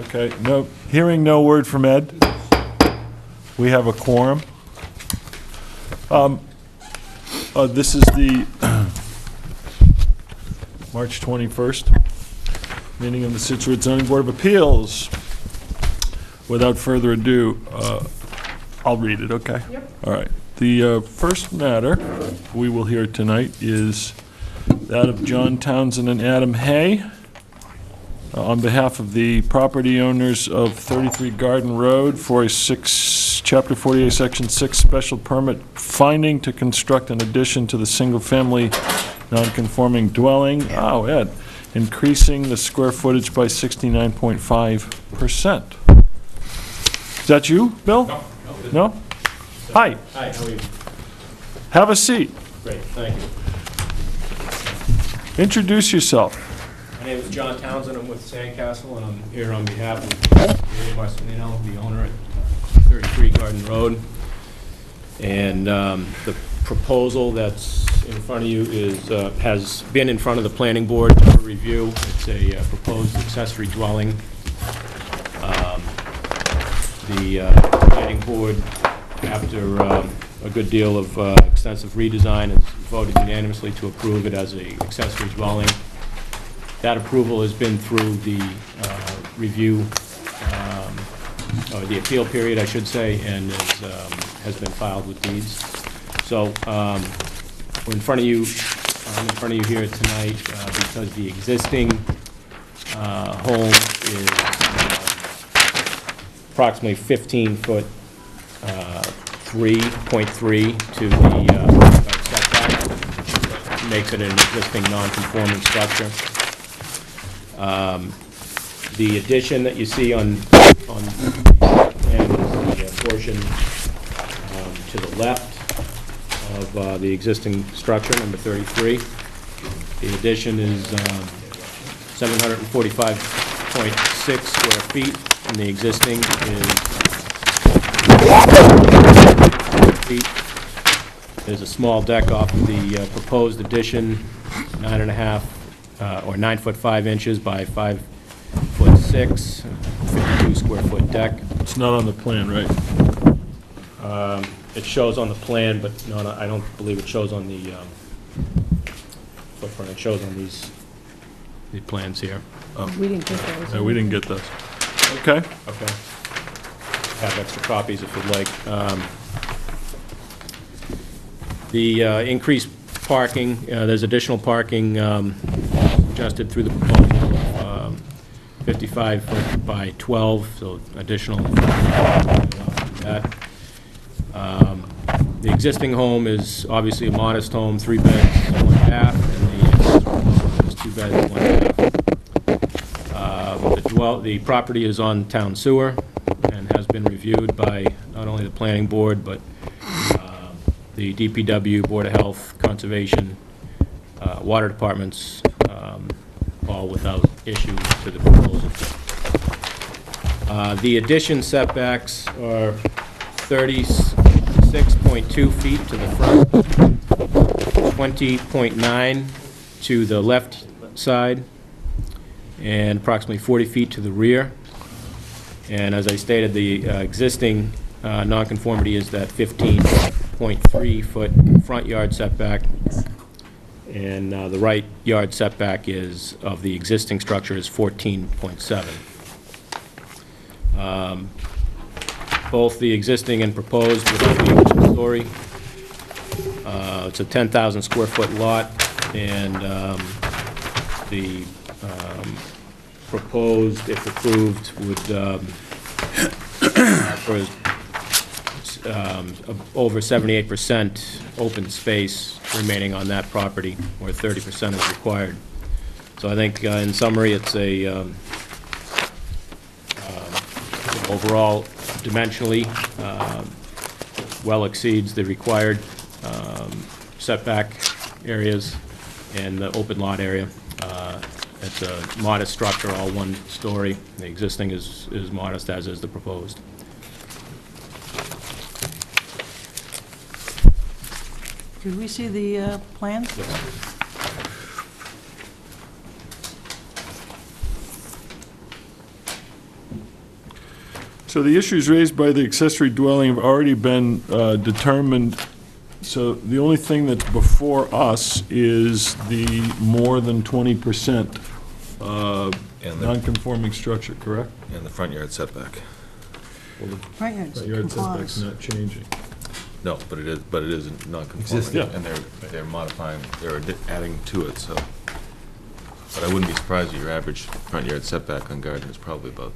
Okay, no, hearing no word from Ed. We have a quorum. This is the March 21st meeting of the Scituate Zoning Board of Appeals. Without further ado, I'll read it, okay? Yep. All right. The first matter we will hear tonight is that of John Townsend and Adam Hay on behalf of the property owners of 33 Garden Road for a Chapter 48, Section 6 special permit finding to construct an addition to the single-family non-conforming dwelling. Oh, Ed, increasing the square footage by 69.5%. Is that you, Bill? No. No? Hi. Hi, how are you? Have a seat. Great, thank you. Introduce yourself. My name is John Townsend, I'm with Sandcastle, and I'm here on behalf of Gary Marcelino, the owner at 33 Garden Road. And the proposal that's in front of you is, has been in front of the planning board for review. It's a proposed accessory dwelling. The planning board, after a good deal of extensive redesign, has voted unanimously to approve it as an accessory dwelling. That approval has been through the review, or the appeal period, I should say, and has been filed with deeds. So we're in front of you. I'm in front of you here tonight because the existing home is approximately 15 foot 3.3 to the setback. Makes it an existing non-conforming structure. The addition that you see on the plan is the portion to the left of the existing structure, number 33. The addition is 745.6 square feet, and the existing is feet. There's a small deck off of the proposed addition, 9.5 or 9 foot 5 inches by 5 foot 6, 52 square foot deck. It's not on the plan, right? It shows on the plan, but no, I don't believe it shows on the footprint. It shows on these plans here. We didn't get those. No, we didn't get those. Okay. Okay. Have extra copies if you'd like. The increased parking, there's additional parking adjusted through the proposal, 55 foot by 12, so additional that. The existing home is obviously a modest home, 3 beds, 1 bath, and the home is 2 beds, 1 bath. The property is on town sewer and has been reviewed by not only the planning board, but the DPW, Board of Health, Conservation, water departments, all without issue to the proposal. The addition setbacks are 36.2 feet to the front, 20.9 to the left side, and approximately 40 feet to the rear. And as I stated, the existing nonconformity is that 15.3 foot front yard setback, and the right yard setback is of the existing structure is 14.7. Both the existing and proposed will be one-story. It's a 10,000 square foot lot, and the proposed, if approved, would offer over 78% open space remaining on that property, where 30% is required. So I think, in summary, it's a overall dimensionally well exceeds the required setback areas and the open lot area. It's a modest structure, all 1 story. The existing is modest, as is the proposed. Did we see the plans? So the issues raised by the accessory dwelling have already been determined, so the only thing that's before us is the more than 20% And the, non-conforming structure, correct? and the front yard setback. Right, yeah, it's Yard setback's complies. not changing. No, but it is non-conforming. Existing. Yeah. And they're modifying, they're adding to it, so. But I wouldn't be surprised if your average front yard setback on garden is probably about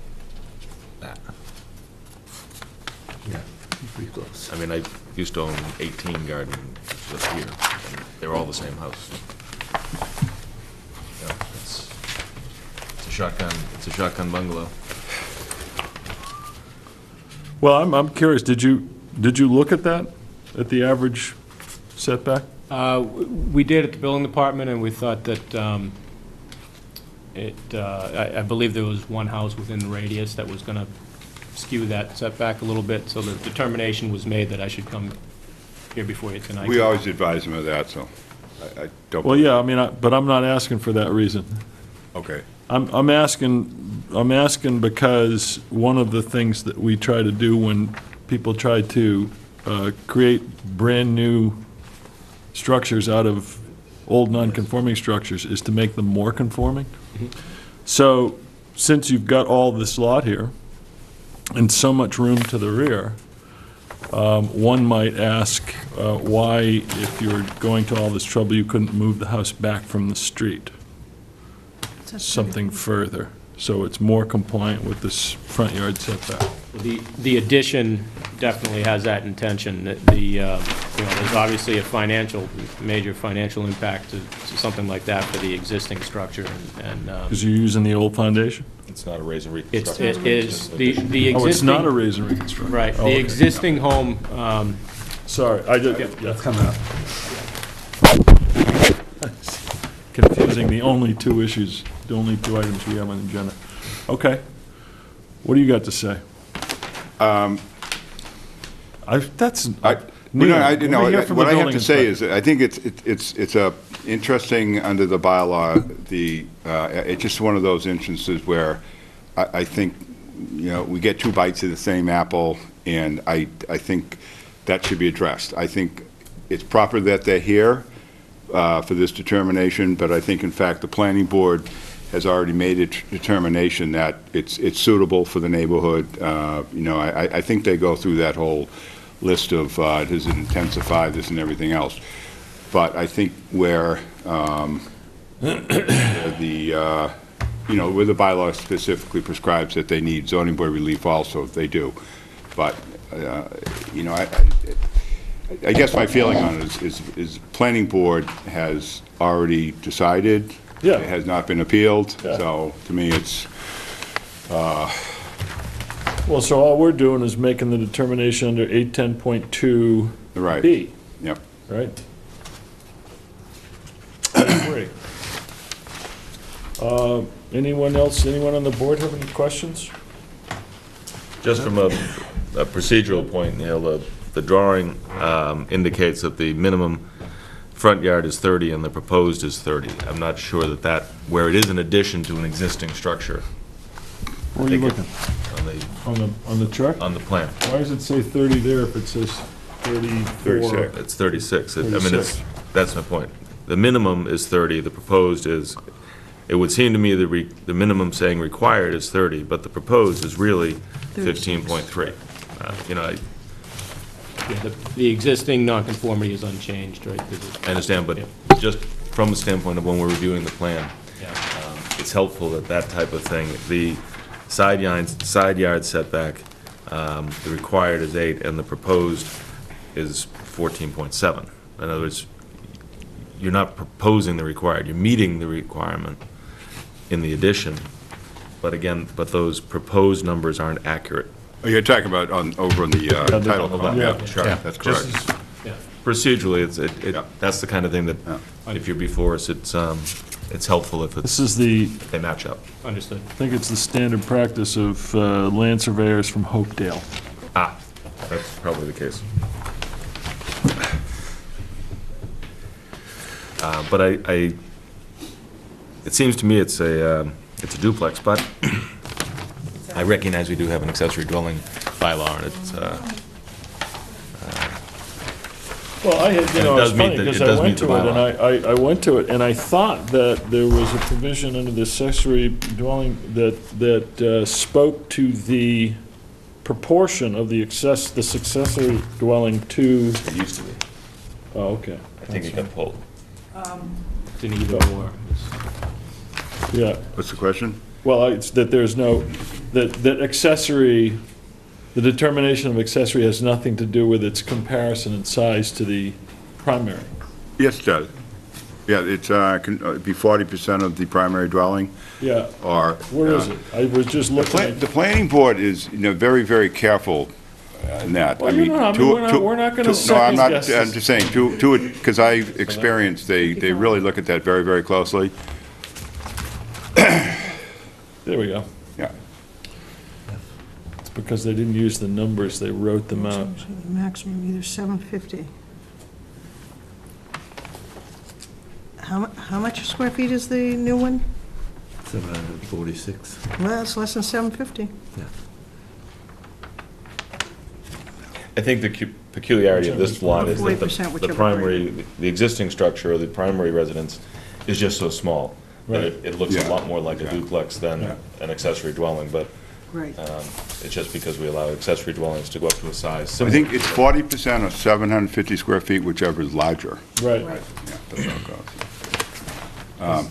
that. Yeah, pretty close. I mean, I used to own 18 garden just here, and they're all the same house. Yeah, it's a shotgun bungalow. Well, I'm curious, did you look at that, at the average setback? We did at the building department, and we thought that I believe there was one house within the radius that was going to skew that setback a little bit, so the determination was made that I should come here before you tonight. We always advise them of that, so I don't. Well, yeah, I mean, but I'm not asking for that reason. Okay. I'm asking because one of the things that we try to do when people try to create brand-new structures out of old non-conforming structures is to make them more conforming. So, since you've got all this lot here, and so much room to the rear, one might ask why, if you're going to all this trouble, you couldn't move the house back from the street something further, so it's more compliant with this front yard setback. The addition definitely has that intention. There's obviously a major financial impact to something like that for the existing structure, and Because you're using the old foundation? It's not a raise and it reconstruction. is, the existing... Oh, it's not a raise and reconstruct? Right, Oh, the okay. existing home, Sorry, I did, That's coming up. confusing the only two issues, the only two items we have on the agenda. Okay. What do you got to say? That's, Neil, let me hear from the What I have building to say inspector. is, I think it's a interesting under the bylaw, it's just one of those instances where I think, we get two bites of the same apple, and I think that should be addressed. I think it's proper that they're here for this determination, but I think, in fact, the planning board has already made a determination that it's suitable for the neighborhood. I think they go through that whole list of, does it intensify this and everything else. But I think where where the bylaw specifically prescribes that they need zoning board relief also, they do. But, I guess my feeling on it is planning board has already decided. Yeah. It has not been appealed, Yeah. so to me, it's, Well, so all we're doing is making the determination under 810.2B, right. Yep. right? I agree. Anyone else, anyone on the board have any questions? Just from a procedural point, Neil, the drawing indicates that the minimum front yard is 30 and the proposed is 30. I'm not sure where it is an addition to an existing structure. Where are you looking? On the chart? On the plan. Why does it say 30 there if it says 34? 36. It's 36. I mean, 36. that's my point. The minimum is 30, the proposed is, it would seem to me the minimum saying required is 30, but the proposed is really 15.3. the existing nonconformity is unchanged, right? I understand, but Yeah. just from the standpoint of when we're reviewing the plan, Yeah. it's helpful that type of thing, the side yard setback, the required is 8, and the proposed is 14.7. In other words, you're not proposing the required, you're meeting the requirement in the addition, but those proposed numbers aren't accurate. Oh, you're talking about over on the title column, yeah. yeah, sure, that's correct. Just Yeah. procedurally, Yeah. that's the kind of thing that, if you're before us, it's helpful if This is the, they match up. Understood. I think it's the standard practice of land surveyors from Hopedale. That's probably the case. But it seems to me it's a duplex, but I recognize we do have an accessory dwelling bylaw, and it's, Well, I had, you know, it it's does meet funny, the- because it I does went meet the to it, and I went to it, and I thought that there was a provision under the accessory dwelling that spoke to the proportion of the accessory dwelling to, it used to be. oh, okay. I think it got pulled. It's an either or. Yeah, What's the question? well, it's that there's no, that accessory, the determination of accessory has nothing to do with its comparison in size to the primary. Yes, it does. Yeah, it's, can be 40% of the primary dwelling, Yeah, or... where is it? I was just looking at. The planning board is, very, very careful in that. Well, you know, I mean, we're not gonna No, I'm not, second guess I'm this. just saying, to it, because I've experienced, they really look at that very, very closely. There we go. Yeah. It's because they didn't use the numbers, they wrote them out. Maximum either 750. How much square feet is the new one? 746. Well, it's less than 750. I think the peculiarity of this lot is that 40%, the whichever primary, the existing structure, or the primary residence, is just so small that Right. it looks a Yeah. lot more like a duplex than Yeah. an accessory dwelling, but Right. it's just because we allow accessory dwellings to go up to a size I similar. think it's 40% of 750 square feet, whichever is larger. Right. Right. Yeah, that's how it goes.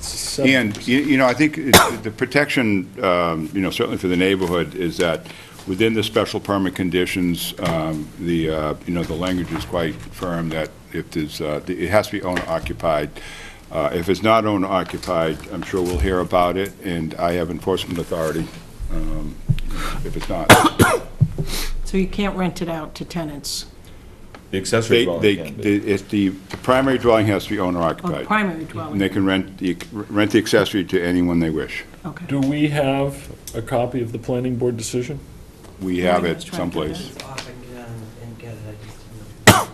Seven- And, I think the protection, certainly for the neighborhood, is that within the special permit conditions, the language is quite firm that if there's, it has to be owner occupied. If it's not owner occupied, I'm sure we'll hear about it, and I have enforcement authority if it's not. So you can't rent it out to tenants? The accessory They, dwelling can be. the primary dwelling has to be owner Oh, occupied. primary And dwelling? they can rent the accessory to anyone they wish. Okay. Do we have a copy of the planning board decision? We have Yeah, I it was trying to do someplace. that. Off and get it, I just didn't know.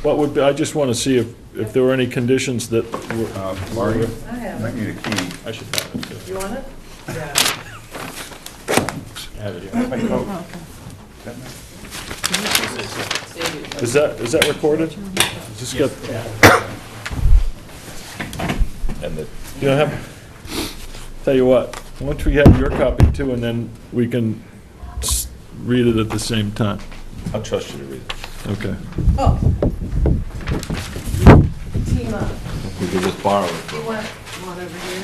What would be, I just want to see if there were any conditions that were. Mario, I have might it. need a key. I should have it too. You want it? Yeah. I have it here. Oh, okay. Is that recorded? Just got, And the, you know, tell you what, once we have your copy too, and then we can read it at the same time. I'll trust you to read it. Okay. Oh. Team up. We could just borrow it You for. want one over here?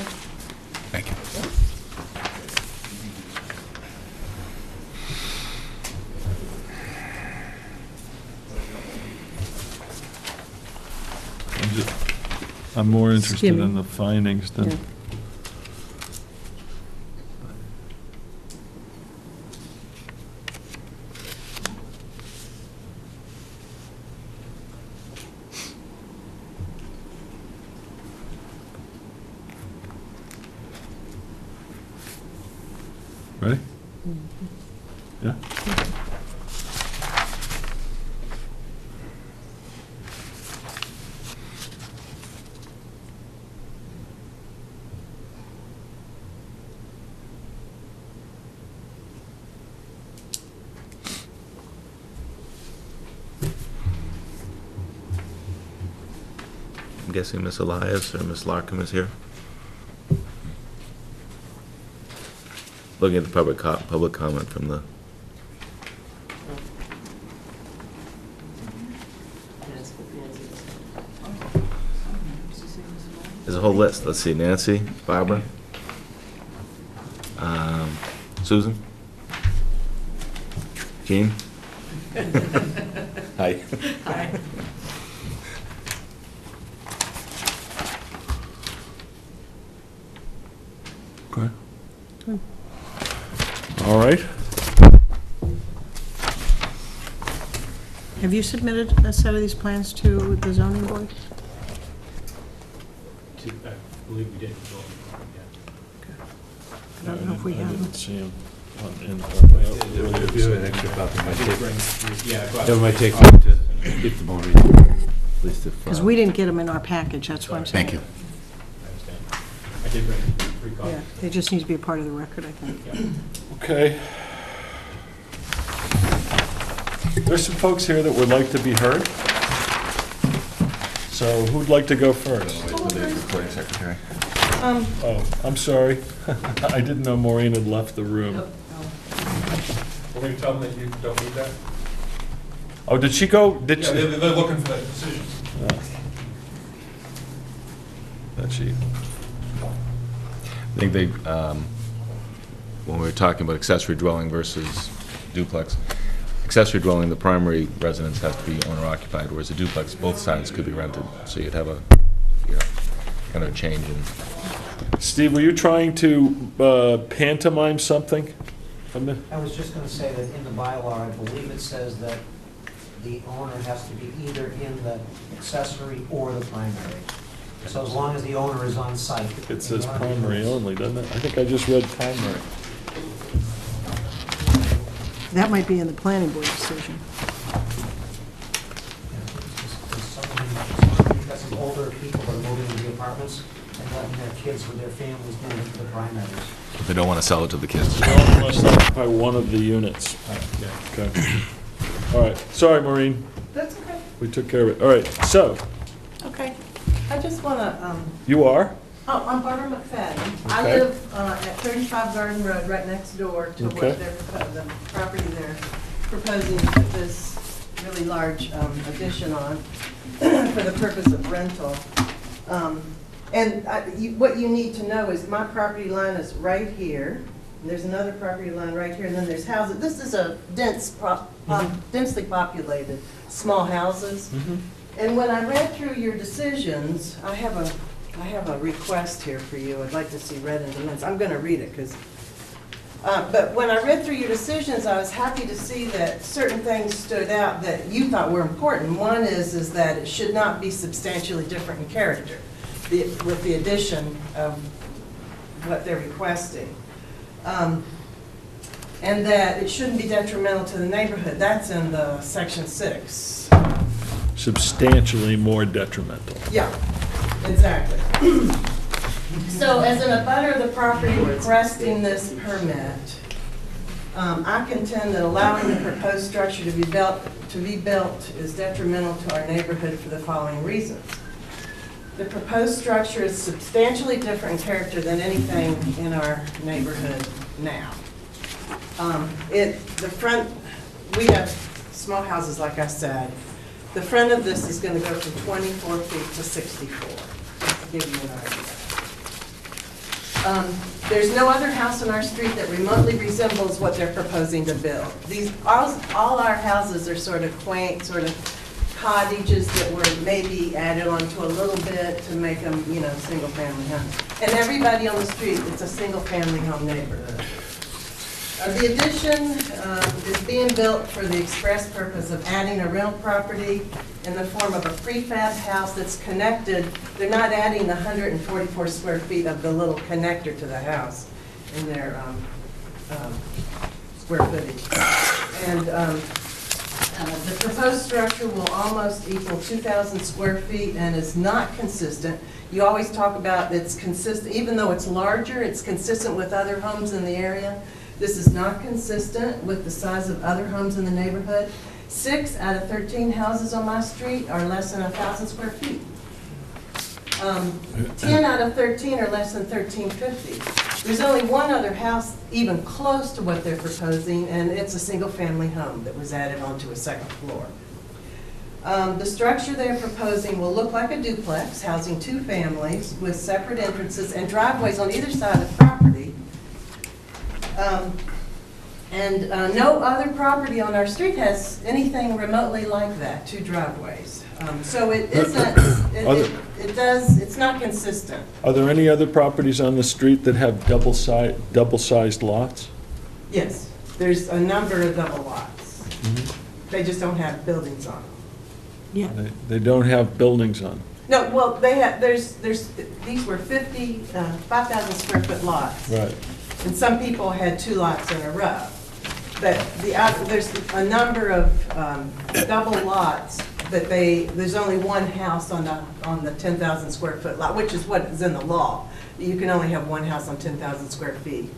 Thank you. I'm more interested Skimming. in the findings Yeah. than. Ready? Yeah? I'm guessing Miss Elias or Miss Larkham is here. Looking at the public comment from the, there's a whole list. Let's see, Nancy, Barbara, Susan, Jean. Hi. Hi. Okay. All right. Have you submitted a set of these plans to the zoning board? I believe we did. I don't know if we I have them. didn't see him in. If you have an extra copy, it might I did take, bring, yeah, I brought. it might take time to get them already, at least if. Because we didn't get them in our package, that's why I'm saying. Thank you. I understand. I did bring free copy. Yeah, they just need to be a part of the record, I think. Okay. There's some folks here that would like to be heard. So who'd like to go first? Recording secretary. Oh, I'm sorry. I didn't know Maureen had left the room. We're going to tell them that you don't need that? Oh, did she go? Did Yeah, she? they're looking for that decision. That she? I think they, when we were talking about accessory dwelling versus duplex, accessory dwelling, the primary residence has to be owner occupied, whereas a duplex, both sides could be rented. So you'd have a, you know, kind of a change in. Steve, were you trying to pantomime something? From the- I was just going to say that in the bylaw, I believe it says that the owner has to be either in the accessory or the primary. So as long as the owner is on site. It says primary only, doesn't it? I think I just read primary. That might be in the planning board decision. You've got some older people that are moving into the apartments and letting their kids with their families move into the primaries. If they don't want to sell it to the kids. No, must occupy one of the units. Okay. All right, sorry, Maureen, That's okay. we took care of it. All right, so, Okay. I just want to, you are? oh, I'm Barbara McFadden. I Okay. live at 35 Garden Road, right next door to Okay. what they're, the property they're proposing to put this really large addition on for the purpose of rental. And what you need to know is my property line is right here. And there's another property line right here, and then there's houses. This is a densely populated, small houses. And when I read through your decisions, I have a request here for you. I'd like to see read into minutes. I'm going to read it because, but when I read through your decisions, I was happy to see that certain things stood out that you thought were important. One is that it should not be substantially different in character with the addition of what they're requesting. And that it shouldn't be detrimental to the neighborhood. That's in the section 6. Substantially more detrimental. Yeah, exactly. So as an abutter of the property requesting this permit, I contend that allowing the proposed structure to be built is detrimental to our neighborhood for the following reasons. The proposed structure is substantially different in character than anything in our neighborhood now. The front, we have small houses, like I said. The front of this is going to go from 24 feet to 64, to give you an idea. There's no other house on our street that remotely resembles what they're proposing to build. All our houses are sort of quaint, sort of cottages that were maybe added onto a little bit to make them, single-family homes. And everybody on the street, it's a single-family home neighborhood. The addition is being built for the express purpose of adding a rental property in the form of a prefab house that's connected. They're not adding the 144 square feet of the little connector to the house in their square footage. And the proposed structure will almost equal 2,000 square feet and is not consistent. You always talk about it's consistent, even though it's larger, it's consistent with other homes in the area. This is not consistent with the size of other homes in the neighborhood. 6 out of 13 houses on my street are less than 1,000 square feet. 10 out of 13 are less than 1,350. There's only one other house even close to what they're proposing, and it's a single-family home that was added onto a second floor. The structure they're proposing will look like a duplex, housing 2 families with separate entrances and driveways on either side of the property. No other property on our street has anything remotely like that, 2 driveways. So it isn't, it's not consistent. Are there any other properties on the street that have double-sized lots? Yes, there's a number of double lots. They just don't have buildings on them. Yeah. They don't have buildings on. No, well, they have, these were 5,000 square foot lots. Right. And some people had 2 lots in a row. But there's a number of double lots, but there's only one house on the 10,000 square foot lot, which is what is in the law. you can only have one house on 10,000 square feet.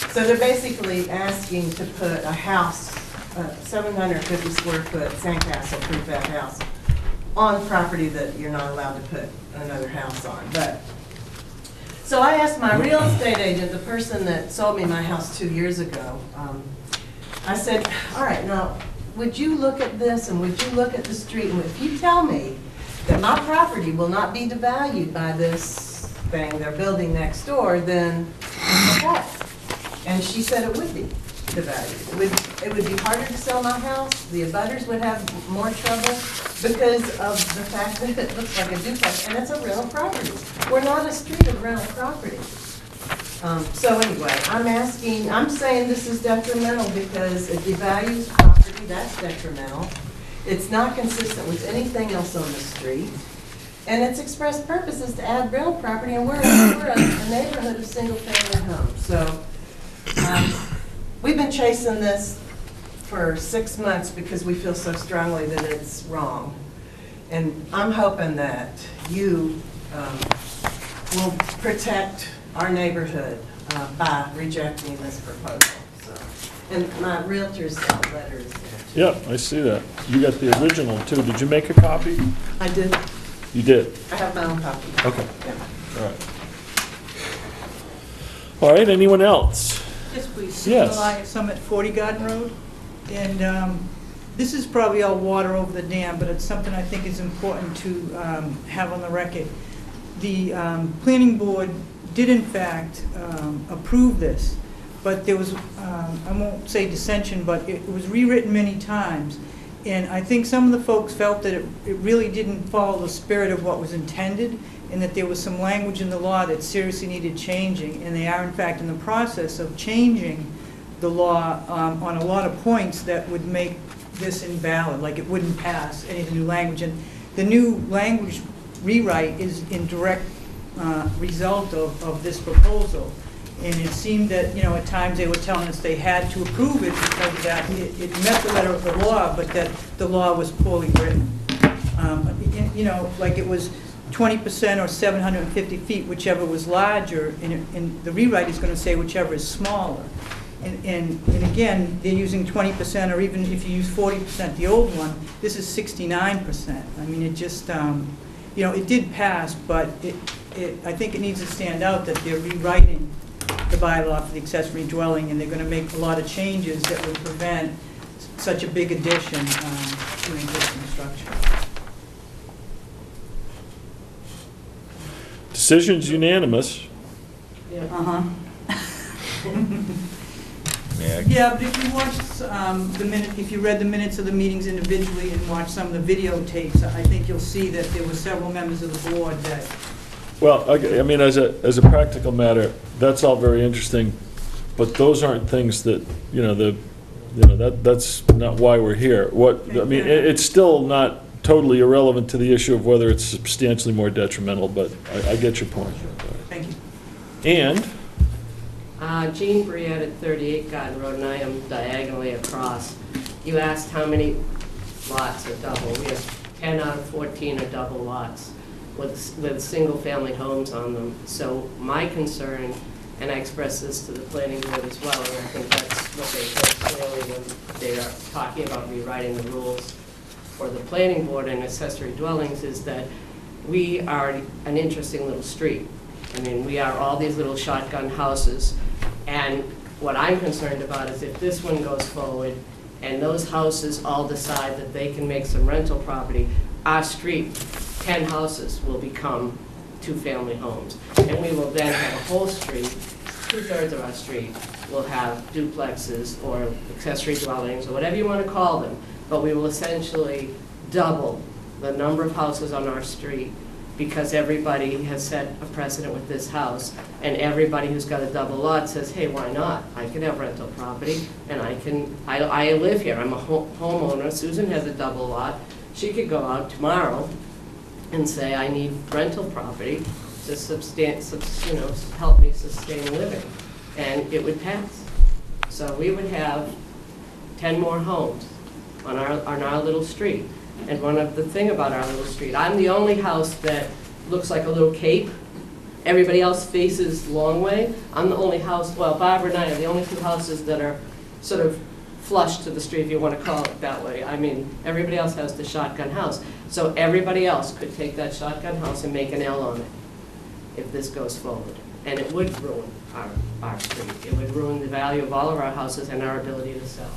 So they're basically asking to put a house, a 750 square foot sandcastle prefab house on property that you're not allowed to put another house on. But so I asked my real estate agent, the person that sold me my house 2 years ago, I said, all right, now, would you look at this and would you look at the street? And if you tell me that my property will not be devalued by this thing they're building next door, then okay. And she said it would be devalued. It would be harder to sell my house. The abutters would have more trouble because of the fact that it looks like a duplex, and it's a rental property. We're not a street of rental property. So anyway, I'm saying this is detrimental because it devalues property, that's detrimental. It's not consistent with anything else on the street. And its express purpose is to add rental property, and we're a neighborhood of single-family homes. So we've been chasing this for 6 months because we feel so strongly that it's wrong. And I'm hoping that you will protect our neighborhood by rejecting this proposal. So, and my realtor's letter is there. Yep, I see that. You got the original, too. Did you make a copy? I did. You did? I have my own copy. Okay. Yeah. All right. All right, anyone else? Yes, please. Yes. Susan Summit 40 Garden Road. And this is probably all water over the dam, but it's something I think is important to have on the record. The planning board did in fact approve this, but there was, I won't say dissension, but it was rewritten many times. And I think some of the folks felt that it really didn't follow the spirit of what was intended, and that there was some language in the law that seriously needed changing. And they are in fact in the process of changing the law on a lot of points that would make this invalid, like it wouldn't pass any of the new language. And the new language rewrite is in direct result of this proposal. And it seemed that, you know, at times they were telling us they had to approve it because that it met the letter of the law, but that the law was poorly written. You know, like it was 20% or 750 feet, whichever was larger, and the rewrite is going to say whichever is smaller. And again, they're using 20%, or even if you use 40%, the old one, this is 69%. I mean, it just, you know, it did pass, but I think it needs to stand out that they're rewriting the bylaw for the accessory dwelling, and they're going to make a lot of changes that would prevent such a big addition to an existing structure. Decision's unanimous. Uh-huh. Yeah. Yeah, but if you watched if you read the minutes of the meetings individually and watched some of the videotapes, I think you'll see that there were several members of the board that. Well, I mean, as a practical matter, that's all very interesting, but those aren't things that, that's not why we're here. I mean, it's still not totally irrelevant to the issue of whether it's substantially more detrimental, but I get your point. Thank you. And? Jean Briette at 38 Garden Road, and I am diagonally across. You asked how many lots are double. We have 10 out of 14 are double lots with single-family homes on them. So my concern, and I expressed this to the planning board as well, and I think that's what they heard clearly when they are talking about rewriting the rules for the planning board and accessory dwellings, is that we are an interesting little street. I mean, we are all these little shotgun houses, and what I'm concerned about is if this one goes forward and those houses all decide that they can make some rental property, our street, 10 houses will become two-family homes. And we will then have a whole street, 2/3 of our street will have duplexes or accessory dwellings, or whatever you want to call them, but we will essentially double the number of houses on our street, because everybody has set a precedent with this house, and everybody who's got a double lot says, hey, why not? I can have rental property, and I live here, I'm a homeowner. Susan has a double lot. She could go out tomorrow and say, I need rental property to help me sustain living, and it would pass. So we would have 10 more homes on our little street. And one of the thing about our little street, I'm the only house that looks like a little cape. Everybody else faces Longway. I'm the only house, well, Barbara and I are the only two houses that are sort of flush to the street, if you want to call it that way. I mean, everybody else has the shotgun house. So everybody else could take that shotgun house and make an L on it if this goes forward. And it would ruin our street. It would ruin the value of all of our houses and our ability to sell.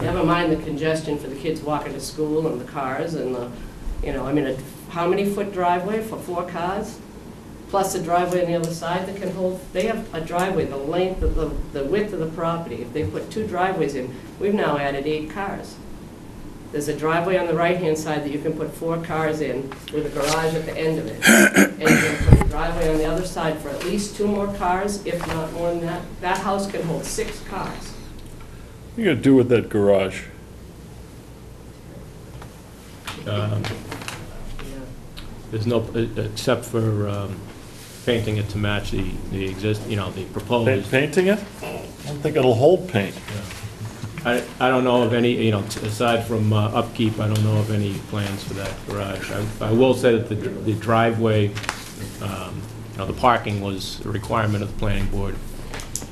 Never mind the congestion for the kids walking to school and the cars and the, you know, I mean, how many foot driveway for 4 cars? Plus a driveway on the other side that can hold, they have a driveway, the length of the width of the property. If they put 2 driveways in, we've now added 8 cars. There's a driveway on the right-hand side that you can put 4 cars in with a garage at the end of it. And you can put a driveway on the other side for at least 2 more cars, if not more than that. That house can hold 6 cars. What are you gonna do with that garage? Yeah. There's no, except for painting it to match the the proposed. Painting it? I don't think it'll hold paint. I don't know of any, aside from upkeep, I don't know of any plans for that garage. I will say that the driveway, the parking was a requirement of the planning board.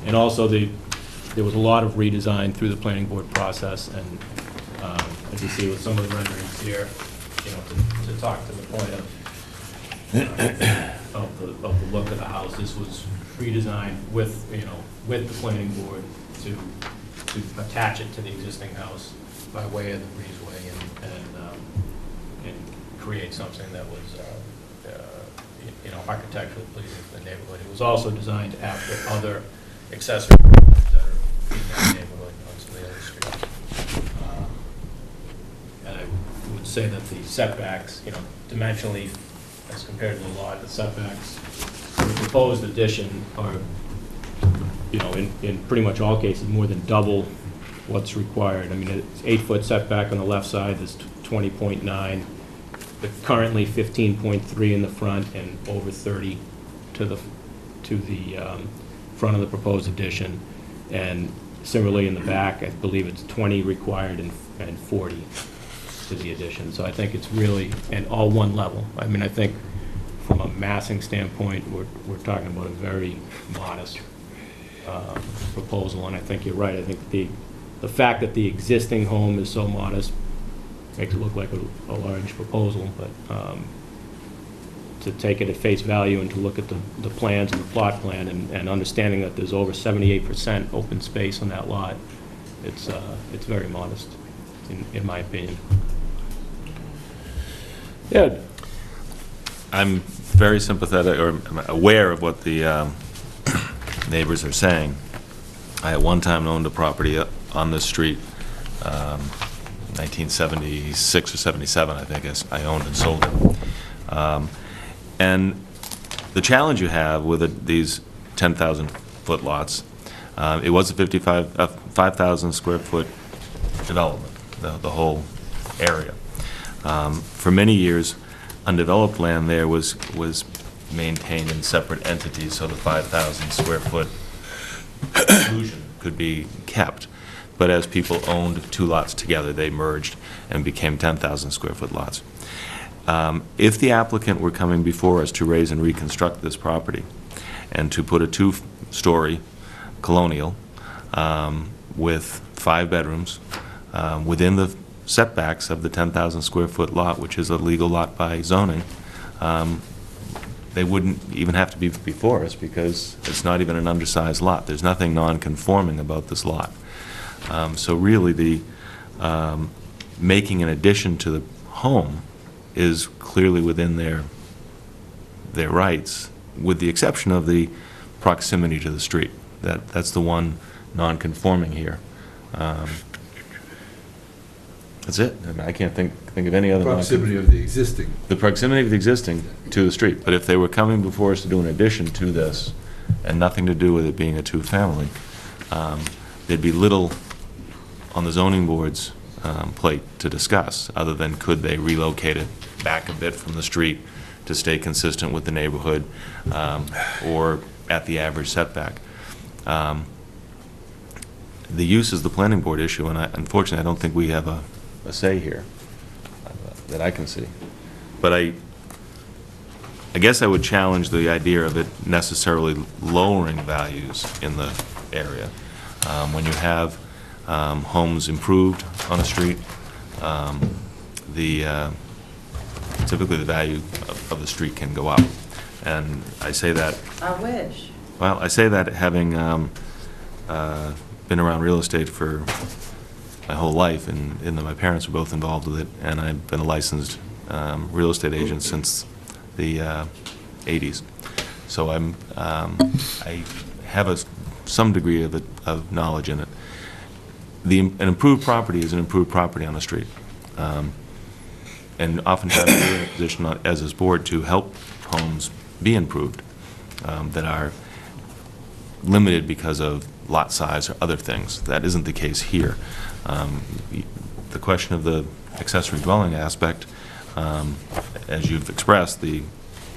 And also there was a lot of redesign through the planning board process, and as you see with some of the renderings here, to talk to the point of the look of the house, this was redesigned with the planning board to attach it to the existing house by way of the breezeway and create something that was architecturally pleasing for the neighborhood. It was also designed after other accessory buildings that are in that neighborhood on some of the other streets. And I would say that the setbacks, dimensionally, as compared to the lot, the setbacks for the proposed addition are, in pretty much all cases, more than double what's required. I mean, it's 8-foot setback on the left side, there's 20.9, but currently 15.3 in the front and over 30 to the front of the proposed addition. And similarly in the back, I believe it's 20 required and 40 to the addition. So I think it's really, and all one level. I mean, I think from a massing standpoint, we're talking about a very modest proposal, and I think you're right. I think the fact that the existing home is so modest makes it look like a large proposal, but to take it at face value and to look at the plans and the plot plan and understanding that there's over 78% open space on that lot, it's very modest, in my opinion. Ed? I'm very sympathetic, or aware of what the neighbors are saying. I at one time owned a property on this street, 1976 or 77, I think, as I owned and sold it. And the challenge you have with these 10,000-foot lots, it was a 5,000 square foot development, the whole area. For many years, undeveloped land there was maintained in separate entities, so the 5,000 square foot exclusion could be kept. But as people owned 2 lots together, they merged and became 10,000 square foot lots. If the applicant were coming before us to raise and reconstruct this property and to put a 2-story colonial with 5 bedrooms within the setbacks of the 10,000 square foot lot, which is a legal lot by zoning, they wouldn't even have to be before us because it's not even an undersized lot. There's nothing non-conforming about this lot. So really, the making an addition to the home is clearly within their rights, with the exception of the proximity to the street. That's the one non-conforming here. That's it. I mean, I can't think of any other. Proximity of the existing. The proximity of the existing to the street. But if they were coming before us to do an addition to this, and nothing to do with it being a 2-family, there'd be little on the zoning board's plate to discuss, other than could they relocate it back a bit from the street to stay consistent with the neighborhood, or at the average setback. The use is the planning board issue, and unfortunately, I don't think we have a say here that I can see. But I guess I would challenge the idea of it necessarily lowering values in the area. When you have homes improved on a street, typically the value of the street can go up. And I say that, I wish. well, I say that having been around real estate for my whole life, and my parents were both involved with it, and I've been a licensed real estate agent since the 80s. So I have some degree of knowledge in it. An improved property is an improved property on the street. And oftentimes we're in a position as this board to help homes be improved that are limited because of lot size or other things. That isn't the case here. The question of the accessory dwelling aspect, as you've expressed, the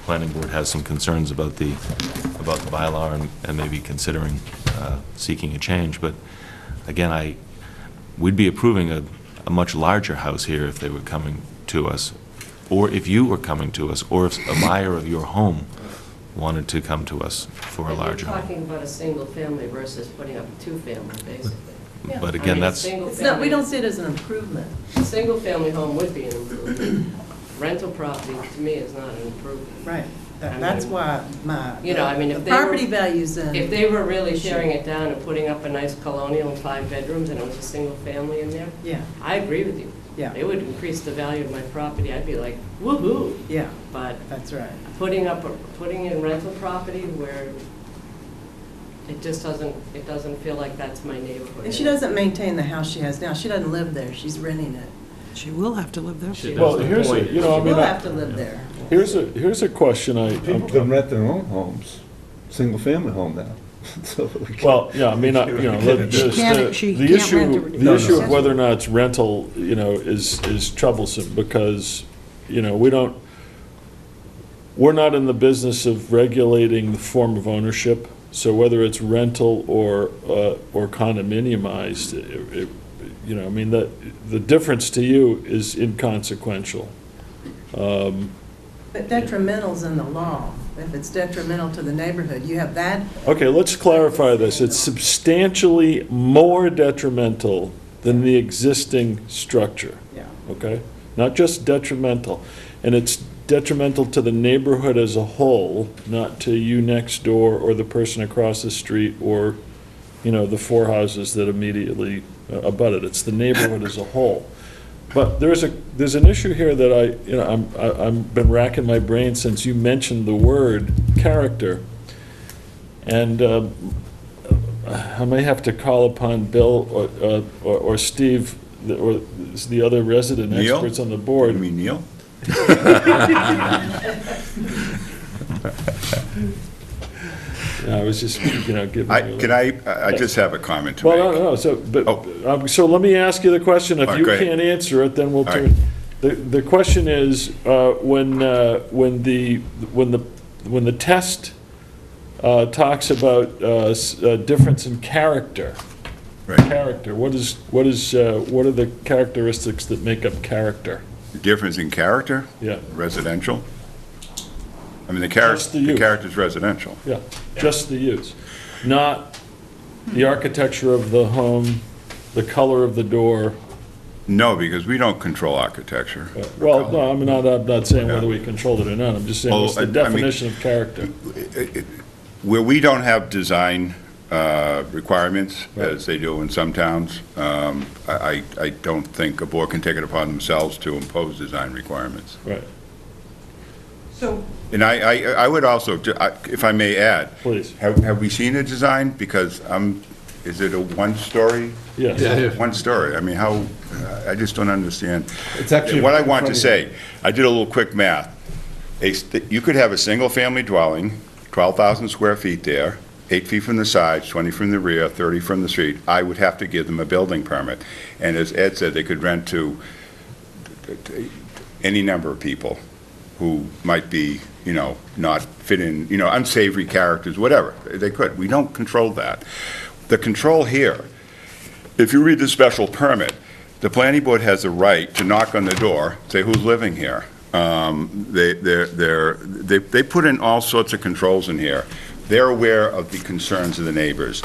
planning board has some concerns about the bylaw and maybe considering seeking a change. But again, we'd be approving a much larger house here if they were coming to us, or if you were coming to us, or if a buyer of your home wanted to come to us for a larger You're home. talking about a single family versus putting up a two-family, basically. But I again, mean, that's, It's not, we don't see it as an improvement. A single-family home would be an improvement. Rental property, to me, is not an improvement. Right. I mean, That's why You know, I mean, if the they were- property values in. If they were really tearing it down and putting up a nice colonial and 5 bedrooms and it was a single family in there, Yeah, I agree with you. yeah, It would increase the value of my property. I'd be like, woo-hoo. yeah, But that's right. putting in rental property where it just doesn't feel like that's my neighborhood. And she doesn't maintain the house she has now. She doesn't live there. She's renting it. She will have to live there. Well, here's, I She mean, will have to live there. here's a question People can rent their own homes, single-family home now. So we can- well, yeah, I mean, She the can't rent issue, it. the issue of whether or not it's rental, is troublesome, because, we're not in the business of regulating the form of ownership, so whether it's rental or condominiumized, I mean, the difference to you is inconsequential. But detrimental's in the law. If it's detrimental to the neighborhood, you have that. Okay, let's clarify this. It's substantially more detrimental than the existing structure, Yeah. okay? Not just detrimental. And it's detrimental to the neighborhood as a whole, not to you next door or the person across the street or, the 4 houses that immediately abut it. It's the neighborhood as a whole. But there's an issue here that I've been racking my brain since you mentioned the word character. And I may have to call upon Bill or Steve, or the other resident Neil? experts on the board. You mean Neil? I was just, giving you I just have a comment to Well, make. no, so let me ask you the question. If All right, you go ahead. can't answer it, then we'll All turn. The question is, when the test talks about difference in character, Right. what are the characteristics that make up character? Difference in character, Yeah, residential. I mean, Just the the use. character's residential. yeah, just the use, not the architecture of the home, the color of the door. No, because we don't control architecture. Well, no, I'm not saying whether we controlled it or not, I'm just saying, what's the Well, I mean- definition of character? Where we don't have design requirements, Right. as they do in some towns, I don't think a board can take it upon themselves to impose design requirements. Right, So, And I would also, if I may add, please, have we seen a design? Because is it a one-story? yes. Yeah. One story. I mean, how, I just don't understand. It's actually. What I want to say, I did a little quick math. You could have a single-family dwelling, 12,000 square feet there, 8 feet from the sides, 20 from the rear, 30 from the street. I would have to give them a building permit. And as Ed said, they could rent to any number of people who might be, not fit in, unsavory characters, whatever. They could. We don't control that. The control here, if you read the special permit, the planning board has a right to knock on the door, say who's living here. They put in all sorts of controls in here. They're aware of the concerns of the neighbors.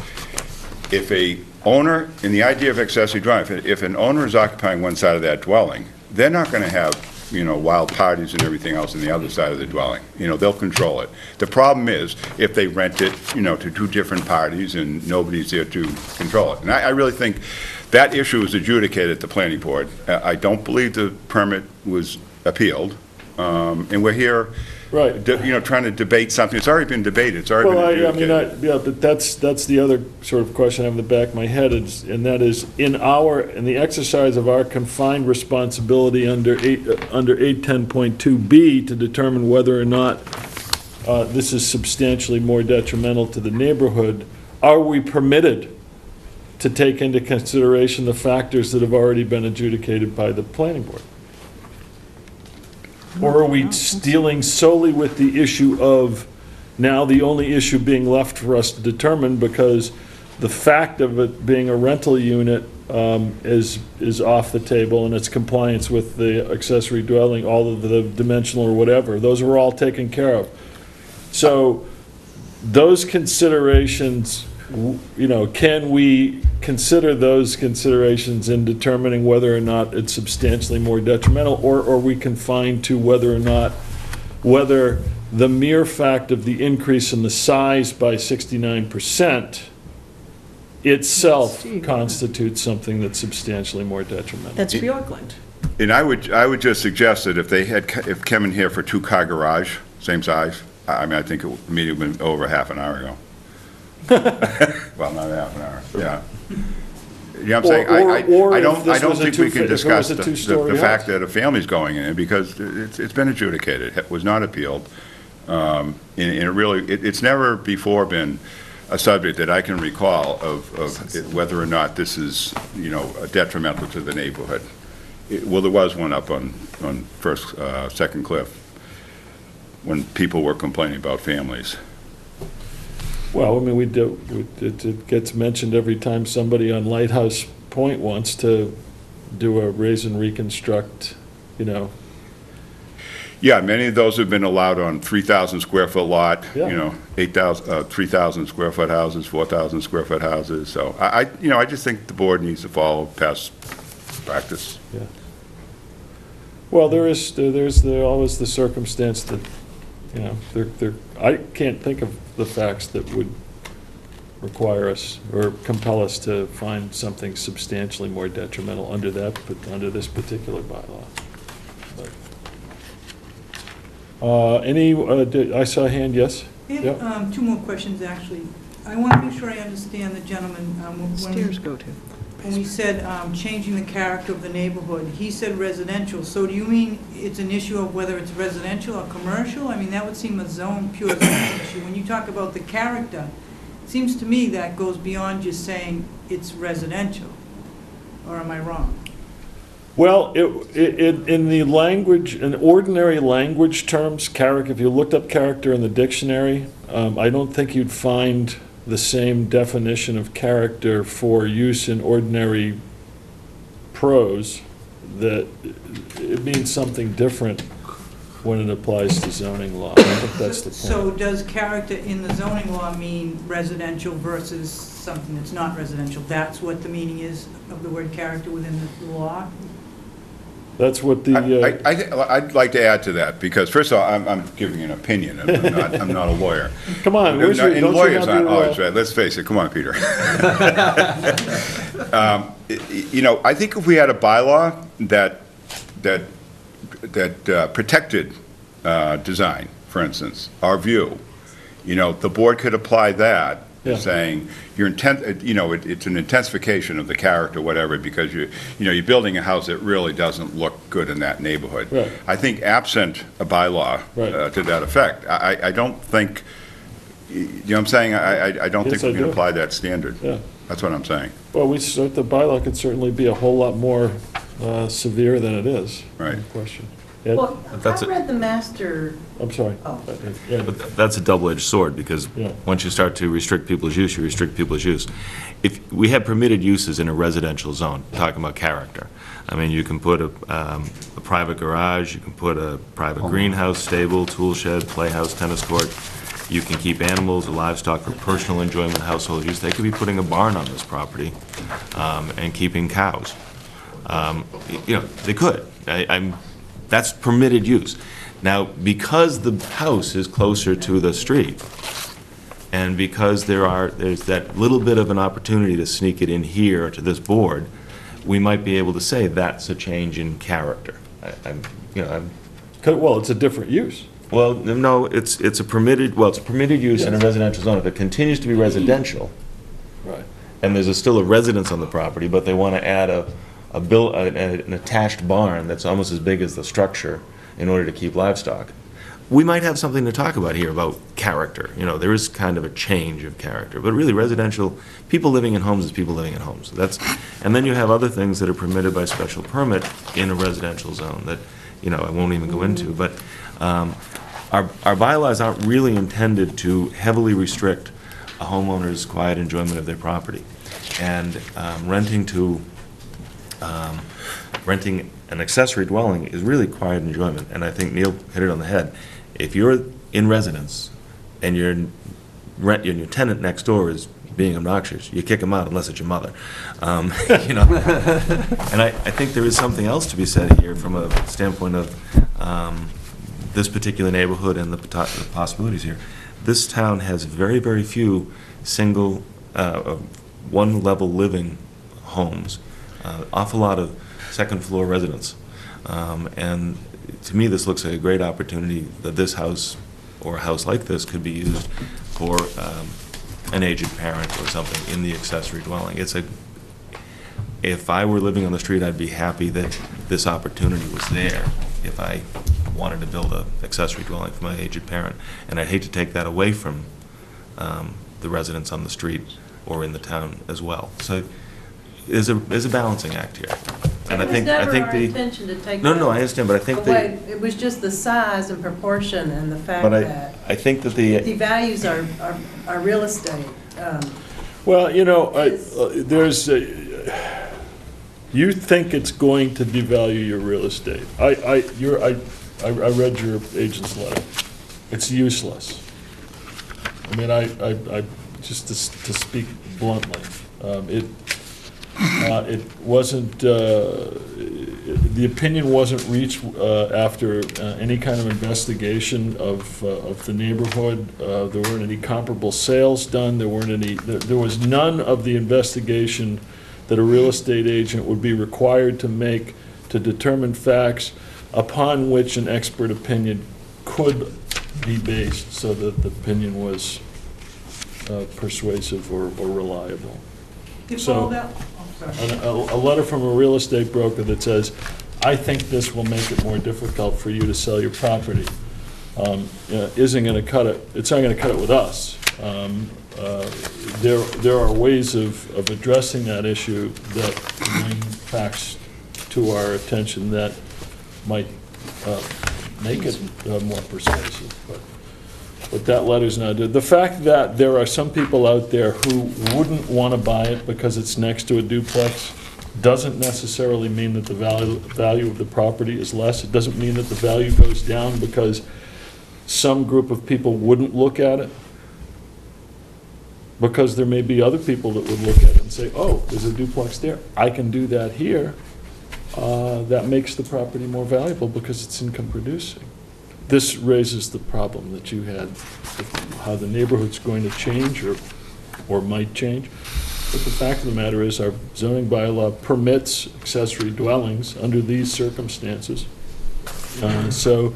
If a owner, in the idea of accessory dwelling, if an owner is occupying one side of that dwelling, they're not going to have, wild parties and everything else on the other side of the dwelling. They'll control it. The problem is if they rent it, to two different parties and nobody's there to control it. And I really think that issue was adjudicated at the planning board. I don't believe the permit was appealed. And we're here, Right. trying to debate something. It's already been debated. It's already been adjudicated. Yeah, but that's the other sort of question I have in the back of my head, and that is, in the exercise of our confined responsibility under 810.2B to determine whether or not this is substantially more detrimental to the neighborhood, are we permitted to take into consideration the factors that have already been adjudicated by the planning board? Or are we dealing solely with the issue of, now the only issue being left for us to determine, because the fact of it being a rental unit is off the table, and its compliance with the accessory dwelling, all of the dimensional or whatever, those are all taken care of. So those considerations, can we consider those considerations in determining whether or not it's substantially more detrimental, or are we confined to whether the mere fact of the increase in the size by 69% itself constitutes something that's substantially more detrimental? That's Bjorkland. And I would just suggest that if Kevin here for two-car garage, same size, I think the meeting would have been over half an hour ago. Well, not half an hour, yeah. You know what I'm saying? I don't think we can discuss the fact that a family's going in, because it's been adjudicated, it was not appealed. And it's never before been a subject that I can recall of whether or not this is, detrimental to the neighborhood. Well, there was one up on Second Cliff, when people were complaining about families. Well, it gets mentioned every time somebody on Lighthouse Point wants to do a raise and reconstruct, Yeah, many of those have been allowed on 3,000 square foot lot, Yeah. 3,000 square foot houses, 4,000 square foot houses. So I just think the board needs to follow past practice. Yeah. Well, there's always the circumstance that, I can't think of the facts that would require us or compel us to find something substantially more detrimental under this particular bylaw. I saw a hand, yes? Yeah, two more questions, actually. I want to make sure I understand the gentleman. Stairs go to. When we said changing the character of the neighborhood, he said residential. So do you mean it's an issue of whether it's residential or commercial? I mean, that would seem a pure zone issue. When you talk about the character, it seems to me that goes beyond just saying it's residential. Or am I wrong? Well, in the language, in ordinary language terms, if you looked up character in the dictionary, I don't think you'd find the same definition of character for use in ordinary prose. That it means something different when it applies to zoning law. I think that's the point. So does character in the zoning law mean residential versus something that's not residential? That's what the meaning is of the word character within the law? That's what the... I'd like to add to that, because first of all, I'm giving an opinion. I'm not a lawyer. Come on. And lawyers aren't always right. Let's face it. Come on, Peter. I think if we had a bylaw that protected design, for instance, our view, the board could apply that, saying it's an intensification of the character, whatever, because you're building a house that really doesn't look good in that neighborhood. Right. I think absent a bylaw to that effect, I don't think, what I'm saying? I don't think we can apply that standard. Yeah. That's what I'm saying. Well, the bylaw could certainly be a whole lot more severe than it is. Right. No question. Ed? Well, That's I it. read the master, I'm sorry. Oh. Ed? But that's a double-edged sword, because Yeah. once you start to restrict people's use, you restrict people's use. If, we have permitted uses in a residential zone, talking about character. I mean, you can put a private garage, you can put a private greenhouse, stable, tool shed, playhouse, tennis court. You can keep animals or livestock for personal enjoyment, household use. They could be putting a barn on this property, and keeping cows. You know, they could. That's permitted use. Now, because the house is closer to the street, and because there's that little bit of an opportunity to sneak it in here to this board, we might be able to say that's a change in character. Well, it's a different use. Well, no, it's a permitted use in a residential zone. If it continues to be residential, Right. and there's still a residence on the property, but they want to add an attached barn that's almost as big as the structure in order to keep livestock, we might have something to talk about here about character. You know, there is kind of a change of character, but really residential, people living in homes is people living in homes. And then you have other things that are permitted by special permit in a residential zone that, you know, I won't even go into, but our bylaws aren't really intended to heavily restrict a homeowner's quiet enjoyment of their property. And renting an accessory dwelling is really quiet enjoyment, and I think Neil hit it on the head. If you're in residence and your tenant next door is being obnoxious, you kick them out unless it's your mother. You know, and I think there is something else to be said here from a standpoint of this particular neighborhood and the possibilities here. This town has very, very few single, one-level living homes, awful lot of second-floor residents. And to me, this looks like a great opportunity that this house, or a house like this, could be used for an aged parent or something in the accessory dwelling. If I were living on the street, I'd be happy that this opportunity was there if I wanted to build an accessory dwelling for my aged parent. And I'd hate to take that away from the residents on the street or in the town as well. So there's a balancing act here. And it was never our intention to take No, that I understand, but I think away. It was just the size and proportion and the fact but that I think that it devalues our real estate. Well, you know, you think it's going to devalue your real estate. I read your agent's letter. It's useless. I mean, I just to speak bluntly, it wasn't, the opinion wasn't reached after any kind of investigation of the neighborhood. There weren't any comparable sales done. There was none of the investigation that a real estate agent would be required to make to determine facts upon which an expert opinion could be based so that the opinion was persuasive or reliable. So, a letter from a real estate broker that says, I think this will make it more difficult for you to sell your property, isn't going to cut it. It's not going to cut it with us. There are ways of addressing that issue that bring facts to our attention that might make it more persuasive. But that letter's not good. The fact that there are some people out there who wouldn't want to buy it because it's next to a duplex doesn't necessarily mean that the value of the property is less. It doesn't mean that the value goes down because some group of people wouldn't look at it. Because there may be other people that would look at it and say, oh, there's a duplex there. I can do that here. That makes the property more valuable because it's income producing. This raises the problem that you had, how the neighborhood's going to change or might change. But the fact of the matter is our zoning bylaw permits accessory dwellings under these circumstances. So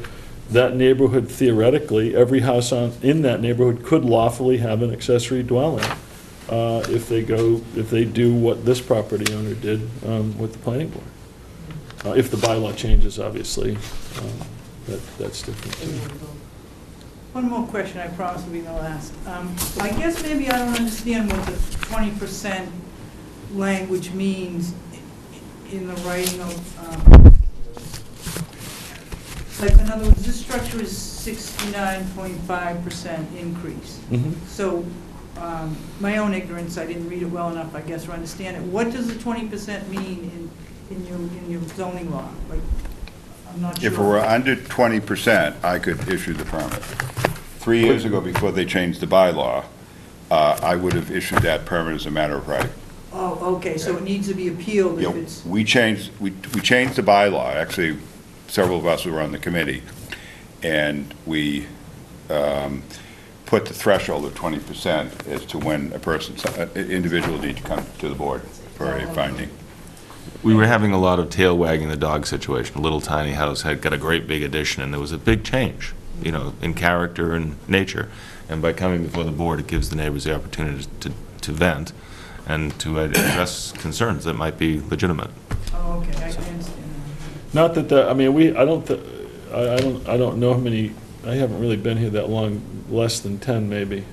that neighborhood, theoretically, every house in that neighborhood could lawfully have an accessory dwelling if they do what this property owner did with the planning board. If the bylaw changes, obviously, that's different too. One more question, I promise will be the last. I guess maybe I don't understand what the 20% language means in the writing of Like, in other words, this structure is 69.5% increase. Mhm. So, my own ignorance, I didn't read it well enough, I guess, or understand it. What does the 20% mean in your zoning law? Like, I'm not sure. If it were under 20%, I could issue the permit. 3 years ago, before they changed the bylaw, I would have issued that permit as a matter of right. Oh, okay, so it needs to be appealed You if know, it's, we changed the bylaw, actually, several of us were on the committee, and we put the threshold of 20% as to when an individual need to come to the board for a finding. We were having a lot of tail wagging the dog situation. A little tiny house had got a great big addition, and there was a big change, in character and nature. And by coming before the board, it gives the neighbors the opportunity to vent and to address concerns that might be legitimate. oh, okay, I understand. Not that, I mean, I don't know how many, I haven't really been here that long, less than 10 maybe.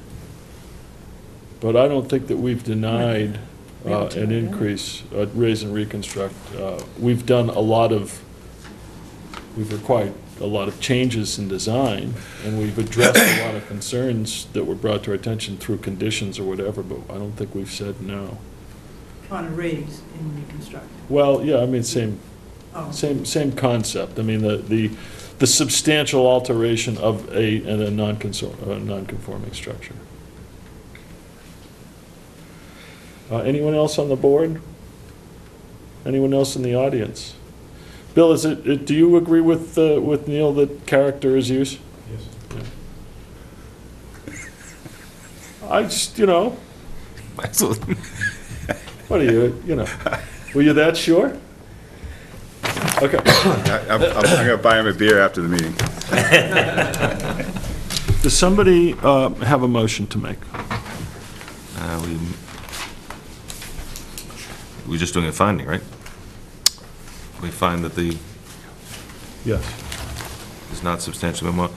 But I don't think that we've denied an increase, raise and reconstruct. We've done we've required a lot of changes in design, and we've addressed a lot of concerns that were brought to our attention through conditions or whatever, but I don't think we've said no. On a raise and reconstruct. Well, yeah, I mean, same Oh, concept. I mean, the substantial alteration of a non-conforming structure. Anyone else on the board? Anyone else in the audience? Bill, do you agree with Neil that character is use? Yes. I just, what are you, were you that sure? Okay. I'm going to buy him a beer after the meeting. Does somebody have a motion to make? We're just doing a finding, right? We find that the Yes. is not substantially more.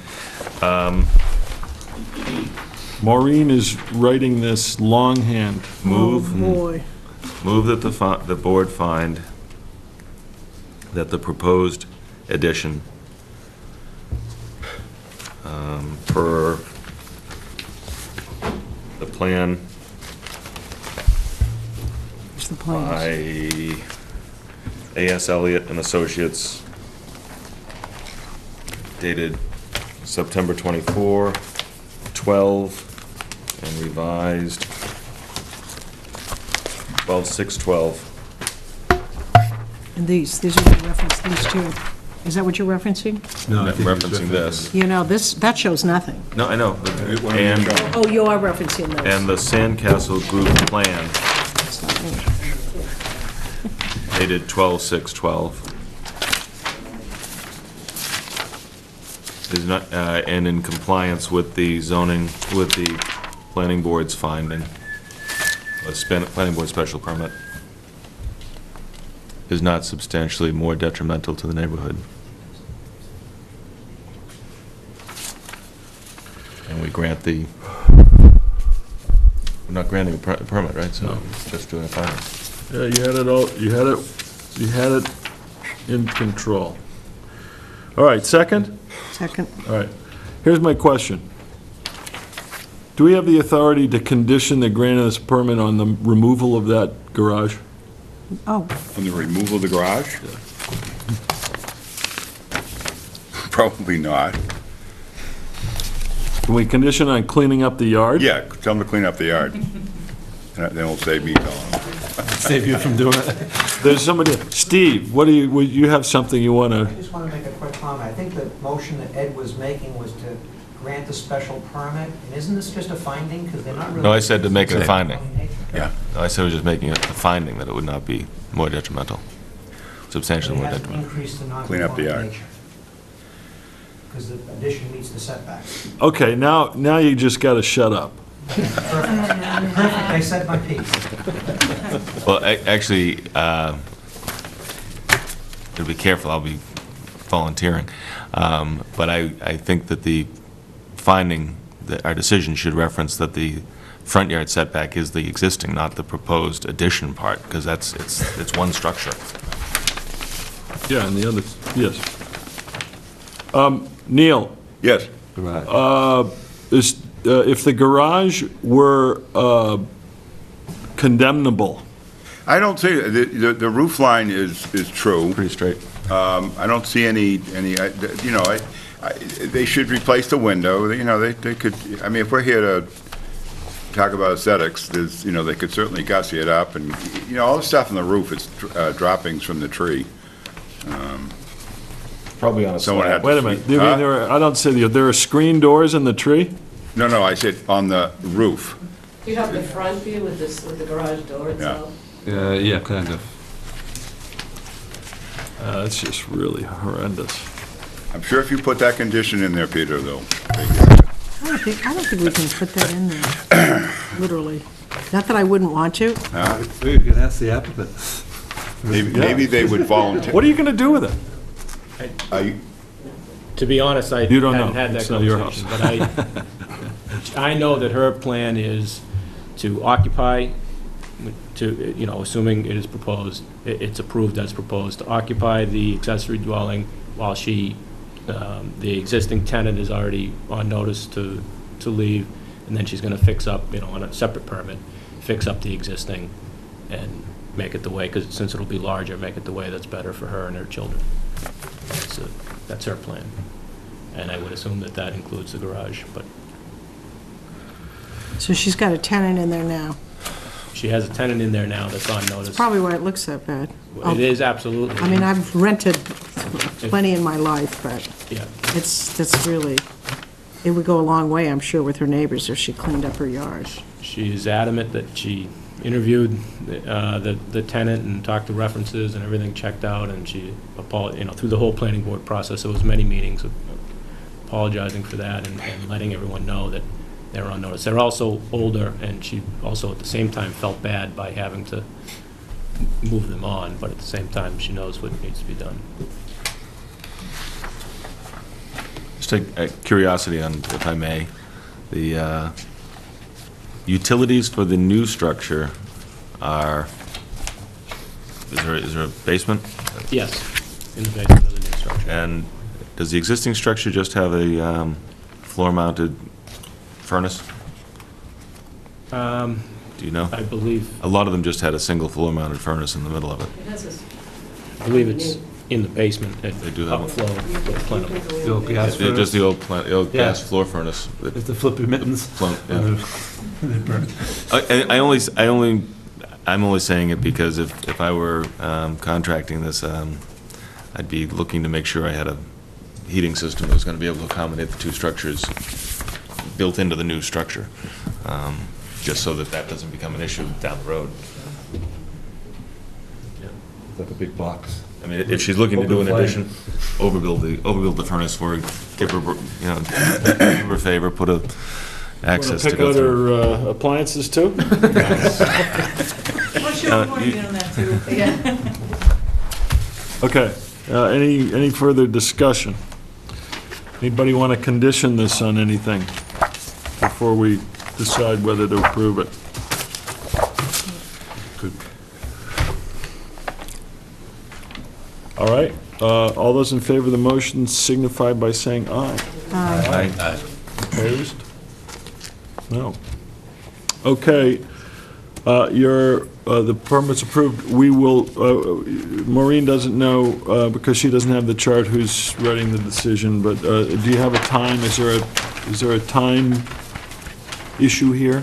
Maureen is writing this longhand. Move Boy. that the board find that the proposed addition per the plan What's the plan? by A.S. Elliott and Associates dated September 24, 12, and revised 12/6/12. And these are the reference, these two. Is that what you're referencing? Referencing this. That shows nothing. No, I know. And, Oh, you are referencing those. and the Sandcastle Group plan That's not me. dated 12/6/12 is not, and in compliance with the zoning, with the planning board's finding, planning board special permit, is not substantially more detrimental to the neighborhood. And we grant we're not granting a permit, right? So it's just doing a finding. Yeah, you had it in control. All right, second? Second. All right. Here's my question. Do we have the authority to condition the grant of this permit on the removal of that garage? Oh, On the removal of the garage? Probably not. Can we condition on cleaning up the yard? Yeah, tell them to clean up the yard. Then it'll save me telling them. Save you from doing it. There's somebody, Steve, would you have something you want I to, just want to make a quick comment. I think the motion that Ed was making was to grant a special permit, and isn't this just a finding? Because they're not really... No, I said to make it a finding. Yeah. No, I said we're just making it a finding that it would not be more detrimental, substantially It more hasn't detrimental. increased the Clean up the yard. non-conforming nature. Because the addition meets the setbacks. okay, now you just got to shut up. Perfect, I said my piece. Well, actually, to be careful, I'll be volunteering. But I think that the finding, that our decision should reference that the front yard setback is the existing, not the proposed addition part, because it's one structure. Yeah, and the other, yes. Neil, Yes. if the garage were condemnable, I don't see, the roof line is true. Pretty straight. I don't see any, they should replace the window, they could, I mean, if we're here to talk about aesthetics, there's, they could certainly gussy it up, and, all the stuff on the roof is droppings from the tree. Probably on a Someone had slab. to wait a minute, you Huh? mean I don't see, there are screen doors in the tree? No, I said on the roof. Do you have the front view with the garage door itself? Yeah, kind of. That's just really horrendous. I'm sure if you put that condition in there, Peter, they'll take it. I don't think we can put that in there, literally. Not that I wouldn't want to. You can ask the applicant. Maybe they would volunteer. What are you going to do with it? To be honest, I You don't hadn't know. had that It's not your conversation, but I know that her plan is to occupy, assuming it is proposed, it's approved as proposed, to occupy the accessory dwelling while the existing tenant is already on notice to leave, and then she's gonna fix up, on a separate permit, fix up the existing and make it the way, because since it'll be larger, make it the way that's better for her and her children. That's her plan. And I would assume that that includes the garage, but So she's got a tenant in there now. she has a tenant in there now that's on notice. Probably why it looks that bad. It is absolutely. I mean, I've rented plenty in my life, but Yeah. that's really, it would go a long way, I'm sure, with her neighbors if she cleaned up her yard. She is adamant that she interviewed the tenant and talked to references and everything checked out, and she through the whole planning board process, there was many meetings apologizing for that and letting everyone know that they're on notice. They're also older, and she also at the same time felt bad by having to move them on, but at the same time, she knows what needs to be done. Just a curiosity on, if I may, the utilities for the new structure are, is there a basement? Yes, in the basement of the new structure. And does the existing structure just have a floor-mounted furnace? Do you know? I believe A lot of them just had a single floor-mounted furnace in the middle of it. It has this. I believe it's in the basement. They do have Upflow with plenty. The old gas It's just the furnace. old Yeah. gas floor furnace. that It's the flippy mittens. float, yeah. They burn. I'm only saying it because if I were contracting this, I'd be looking to make sure I had a heating system that was going to be able to accommodate the two structures built into the new structure, just so that doesn't become an issue down the road. It's like a big box. I mean, if she's looking to do an Open addition, overbuild the furnace for her, give her, give her a favor, put a access to Pick go out through. her appliances, too? What's your opinion on that, too? Yeah. Okay, any further discussion? Anybody want to condition this on anything before we decide whether to approve it? Good. All right, all those in favor of the motion signify by saying aye. Aye. Opposed? No. Okay, the permit's approved. We will, Maureen doesn't know, because she doesn't have the chart, who's writing the decision, but do you have a time? Is there a time issue here?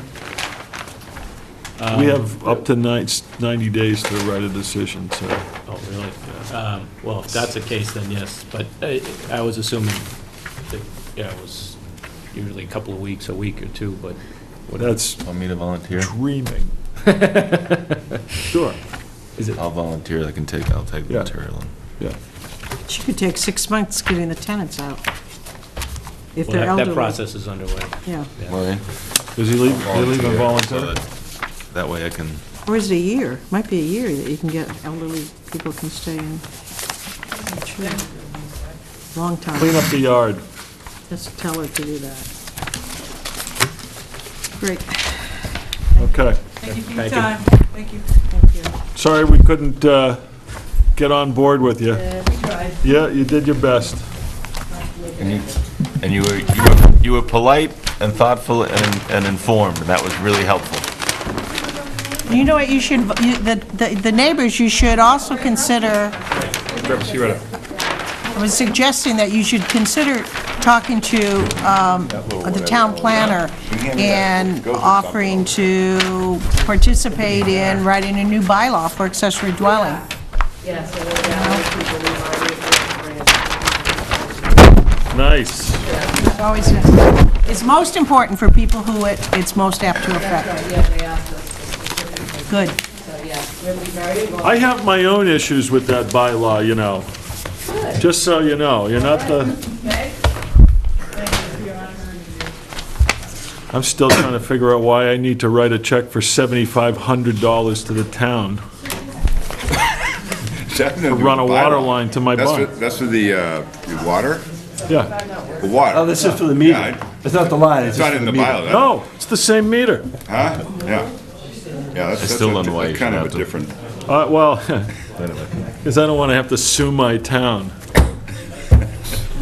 We have up to 90 days to write a decision, so. Oh, really? Well, if that's the case, then yes, but I was assuming that, it was usually a couple of weeks, a week or two, but That's Want me to volunteer? dreaming. Sure, I'll volunteer, I'll take the Yeah. material. yeah. She could take 6 months getting the tenants out. If they're that elderly. process is underway. Yeah, Maureen? Does he leave Volunteer, involuntary? so that way I can, or is it a year? Might be a year that you can get elderly people can stay in. Not sure. Long time. Clean up the yard. Just tell her to do that. Great, Okay. Thank you for your Thank you. time. Thank you. thank you. Sorry we couldn't get on board with you. We tried. Yeah, you did your best. And you were polite and thoughtful and informed, and that was really helpful. You know what, you should, the neighbors, you should also consider, I was suggesting that you should consider talking to the town planner and offering to participate in writing a new bylaw for accessory dwelling. Yes, and then that Nice. It's always, it's most important for people who it's most apt to affect. yeah, they asked us specifically. Good. So, yeah, we'll be very involved. I have my own issues with that bylaw, you know. Just so you know, you're not the... I'm still trying to figure out why I need to write a check for $7,500 to the town to run a water line to my barn. That's for the water? Yeah. The water. Oh, this is for the meter. Yeah, It's not the line, It's not in the bylaw, No, it's the same meter. huh? Yeah. Yeah, that's still don't know why you kind should of have a to- different, Well, because I don't want to have to sue my town.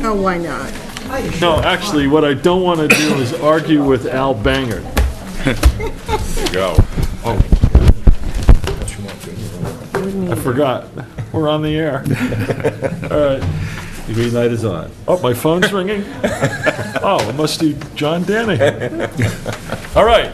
Oh, why not? No, actually, what I don't want to do is argue with Al Bangert. go. I forgot. We're on the air. All right. The green light is on. Oh, my phone's ringing? Oh, it must be John Danahy. All right.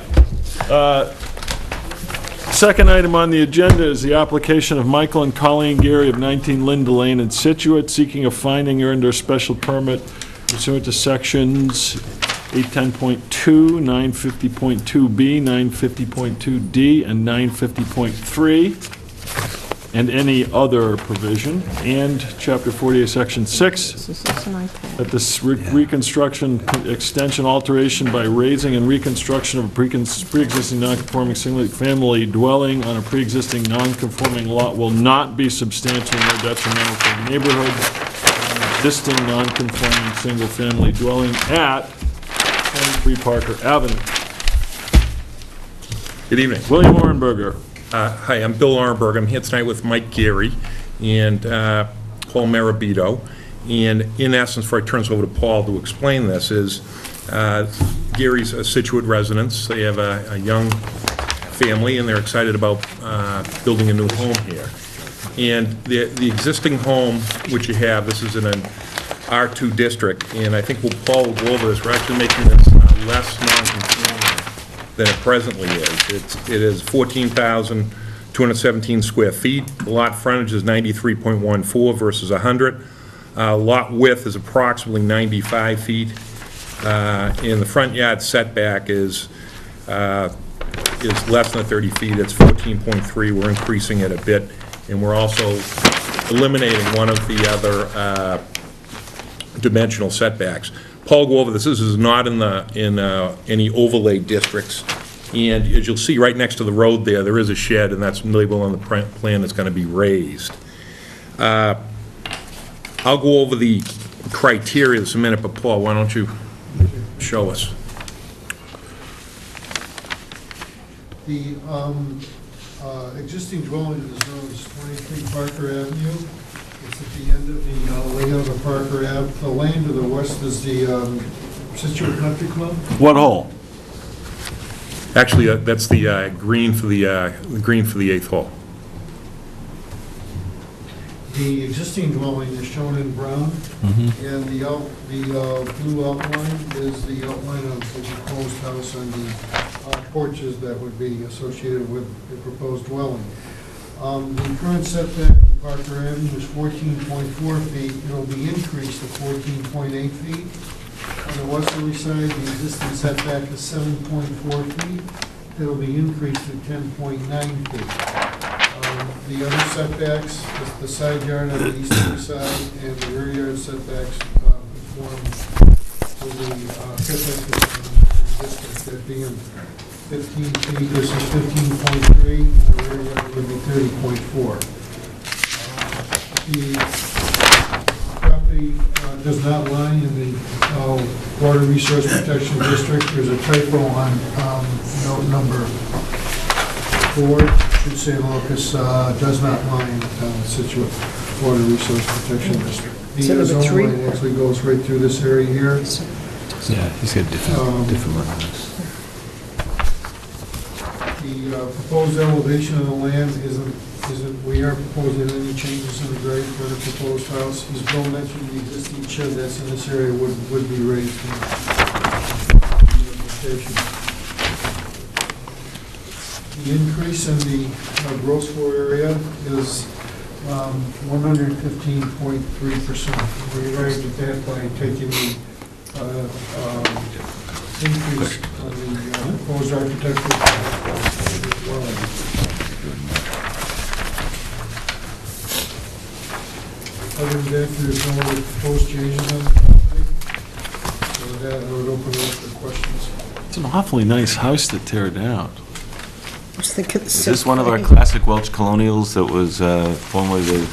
Second item on the agenda is the application of Michael and Colleen Gary of 19 Linda Lane in Scituate, seeking a finding under a special permit pursuant to sections 810.2, 950.2B, 950.2D, and 950.3, and any other provision, and Chapter 48, Section 6, This is an iPad. that this reconstruction, extension, alteration by raising and reconstruction of a pre-existing non-conforming single-family dwelling on a pre-existing non-conforming lot will not be substantially more detrimental to the neighborhood than an existing non-conforming single-family dwelling at 23 Parker Avenue. Good evening. William Orenberger. Hi, I'm Bill Arnberg. I'm here tonight with Mike Geary and Paul Marabito. And in essence, before I turn this over to Paul to explain this, is Gary's a Scituate resident. They have a young family, and they're excited about building a new home here. And the existing home, which you have, this is in an R2 district, and I think Paul will go over this. We're actually making this less non-conforming than it presently is. It is 14,217 square feet. The lot frontage is 93.14 versus 100. Lot width is approximately 95 feet. And the front yard setback is less than 30 feet. It's 14.3. We're increasing it a bit. And we're also eliminating one of the other dimensional setbacks. Paul, go over this. This is not in any overlay districts. And as you'll see, right next to the road there is a shed, and that's labeled on the plan that's going to be raised. I'll go over the criteria this a minute, but Paul, why don't you show us? The existing dwelling is known as 23 Parker Avenue. It's at the end of the layout of Parker Ave. The lane to the west is the Scituate Country Club. What hole? Actually, that's the green for the 8th hole. The existing dwelling is shown in brown, and the blue outline is the outline of the proposed house and the porches that would be associated with the proposed dwelling. The current setback in Parker Avenue is 14.4 feet. It'll be increased to 14.8 feet. On the westerly side, the existing setback is 7.4 feet. It'll be increased to 10.9 feet. The other setbacks, the side yard on the easterly side and the rear yard setbacks conform to the setback district, that being 15 feet versus 15.3, the rear yard would be 30.4. The property does not lie in the Water Resource Protection District. There's a typo on note number 4. It should say locus does not lie in the town of Scituate Water Resource Protection District. The zone line actually goes right through this area here. Yeah, he's got different lines. The proposed elevation of the land isn't, we aren't proposing any changes in the grade for the proposed house. As Bill mentioned, the existing shed that's in this area would be raised. The increase in the gross floor area is 115.3%. We arrived at that by taking the increase on the proposed architectural dwelling. Other than that, there's no other proposed changes on the property. So with that, I would open it up for questions. It's an awfully nice house to tear down. Is this one of our classic Welch colonials that was formerly the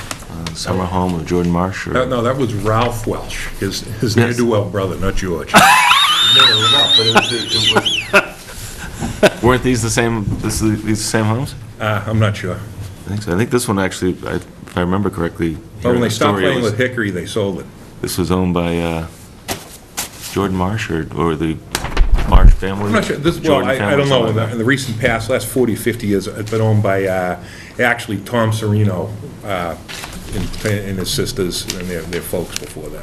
summer home of Jordan Marsh? Or? No, that was Ralph Welch, his ne'er-do-well brother, not George. Weren't these the same? These the same homes? I'm not sure. I think so. I think this one actually, if I remember correctly. But when they stopped playing with Hickory, they sold it. This was owned by Jordan Marsh or the Marsh family. I'm not sure. I don't know. In the recent past, last 40, 50 years, it's been owned by actually Tom Serino and his sisters and their folks before them,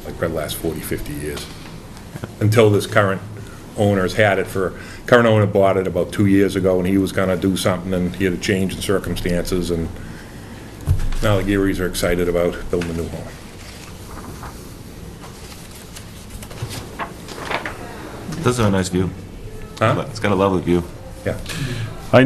like for the last 40, 50 years. Until this current owner's had it current owner bought it about 2 years ago, and he was gonna do something, and he had a change in circumstances, and now the Gearys are excited about building a new home. It does have a nice view. Huh? It's got a lovely view. Yeah. I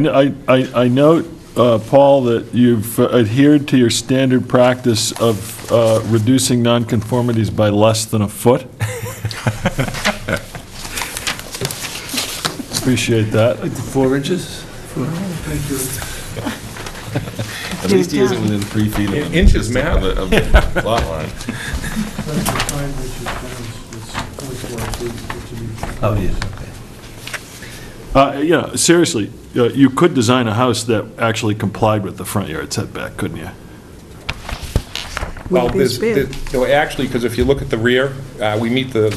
note, Paul, that you've adhered to your standard practice of reducing nonconformities by less than a foot. Appreciate that. Like the 4 inches? Thank you. At least he isn't within 3 feet of the Inches matter. of the lot line. That's the 5 inches down, it's 24 feet to be. Oh, yeah, okay. Seriously, you could design a house that actually complied with the front yard setback, couldn't you? Well, Wouldn't be as big. actually, because if you look at the rear, we meet the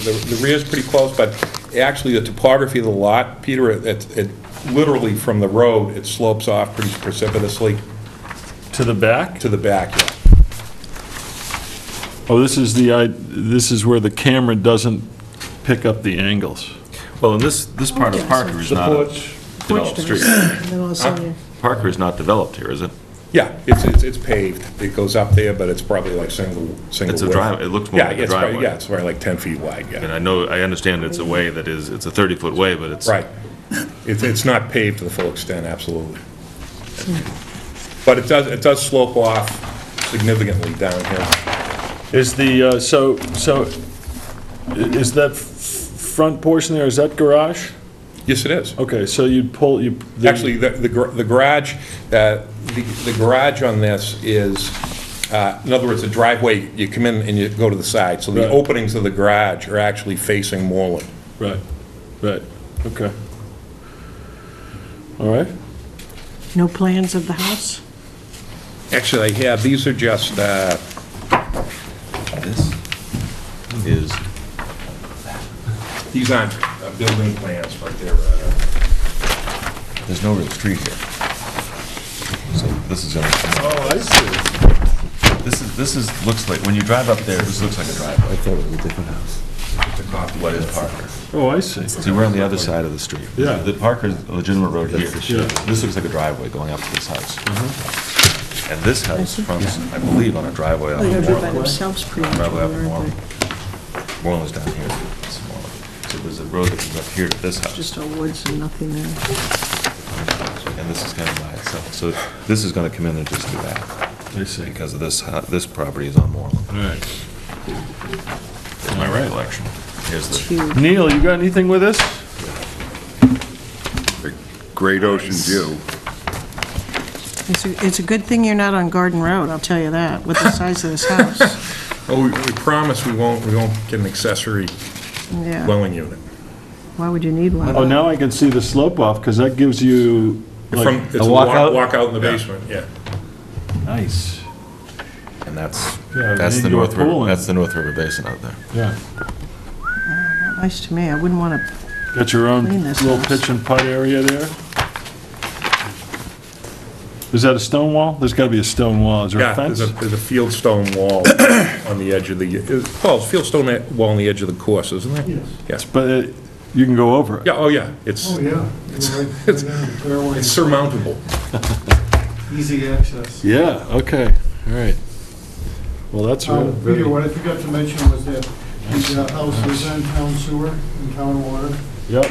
rear's pretty close, but actually the topography of the lot, Peter, it literally from the road, it slopes off pretty precipitously To the back? to the back, yeah. Oh, this is where the camera doesn't pick up the angles. Well, and this part of Parker is not a developed street. And then all of a sudden, Parker is not developed here, is it? Yeah, it's paved. It goes up there, but it's probably like single It's a width. drive, it looks more like a driveway. Yeah, it's probably like 10 feet wide, And yeah. I understand it's a way that is, it's a 30-foot way, but it's. Right. It's not paved to the full extent, absolutely. But it does slope off significantly downhill. Is the, is that front portion there, is that garage? Yes, it is. Okay, so you'd pull, Actually, the garage, the garage on this is, in other words, the driveway, you come in and you go to the side. So the Right. openings of the garage are actually facing Moreland. Right, okay. All right. no plans of the house? Actually, I have, these are just, This is, these aren't building plans, but they're, there's no real street here. So this is gonna. Oh, I see. This is, looks like, when you drive up there, this looks like a driveway. I thought it was a different house. What is Parker? Oh, I see. See, we're on the other side of the street. Yeah. The Parker's a legitimate road here. Yeah. This looks like a driveway going up to this house. And this house fronts, I believe, on a driveway up They're gonna be by Moreland. themselves pretty much. Driveway up aren't they? Moreland. Moreland's down here. It's Moreland. So there's a road that comes up here to this house. Just all woods and nothing there. And this is kind of by itself. So this is gonna come in and just do that. I see. Because of this property is on Moreland. All right. In my recollection. Here's It's the, huge. Neil, you got anything with this? Great ocean view. It's a good thing you're not on Garden Road, I'll tell you that, with the size of this house. oh, we promise we won't get an accessory Yeah, dwelling unit. why would you need one? Oh, now I can see the slope off, because that gives you, It's a walkout? walkout in the basement, yeah. Nice. And that's Yeah, the indoor North River, pooling. that's the North River Basin out there. Yeah. Nice to me, I wouldn't want to, Got your own Clean this little house. pitch and putt area there? Is that a stone wall? There's gotta be a stone wall. Is there a Yeah, fence? there's a field stone wall on the edge of the, Paul, field stone wall on the edge of the course, isn't there? Yes. Yes. But you can go over it. Yeah, oh, yeah, it's Oh, yeah. You're right down the fairway. it's surmountable. Easy access. Yeah, okay, all right. Well, that's Peter, very, what I forgot to mention was that the house is on town sewer and town water. yep.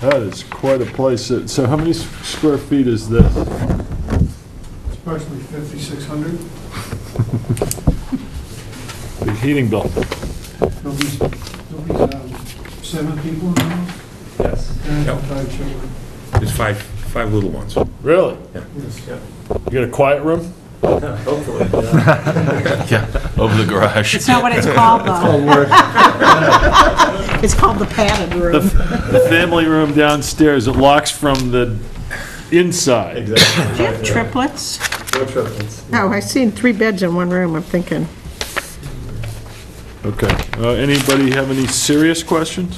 That is quite a place. So how many square feet is this? It's approximately 5,600. Big heating bill. There'll be 7 people in the house. Yes. And Yep. 5 children. There's five little ones. Really? Yes. You got a quiet room? Hopefully. Yeah, over the garage. it's not what it's called, though. It's called the padded room. The family room downstairs, it locks from the inside. Do you have triplets? No triplets. Oh, I seen 3 beds in one room, I'm thinking. Okay. Anybody have any serious questions?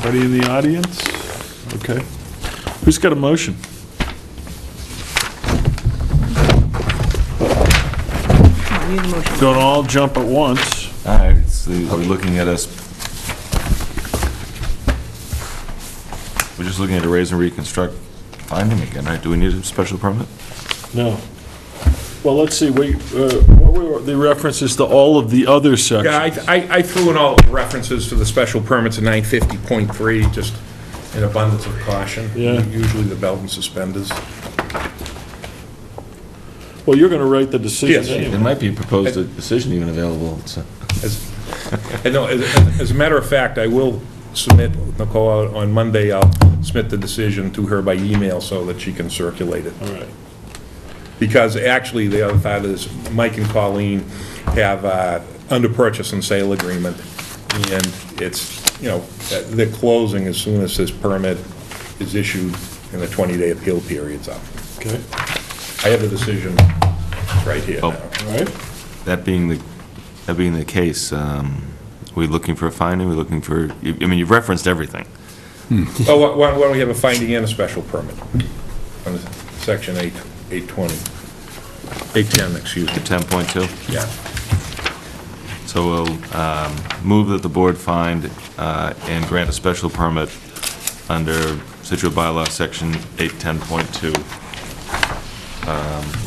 Anybody in the audience? Okay. Who's got a motion? I need a motion. Don't all jump at once. All right, so we're looking at us, we're just looking at a raise and reconstruct finding again, right? Do we need a special permit? No. Well, let's see, what were the references to all of the other sections? Yeah, I threw in all the references to the special permits in 950.3, just in abundance of caution. Yeah. Usually the belt and suspenders. Well, you're going to write the decision Yes. anyway. There might be a proposed decision even available. As a matter of fact, I will submit, Nicole, on Monday, I'll submit the decision to her by email so that she can circulate it. All right. Because actually, the other thought is, Mike and Colleen have under purchase and sale agreement, and it's, they're closing as soon as this permit is issued and the 20-day appeal period's up. Okay. I have the decision right here now. All right. That being the case, we looking for a finding, we're looking for, you've referenced everything. Oh, why don't we have a finding and a special permit? On section 820, 810, excuse me. 10.2? Yeah. So we'll move that the board find and grant a special permit under Scituate bylaw section 810.2.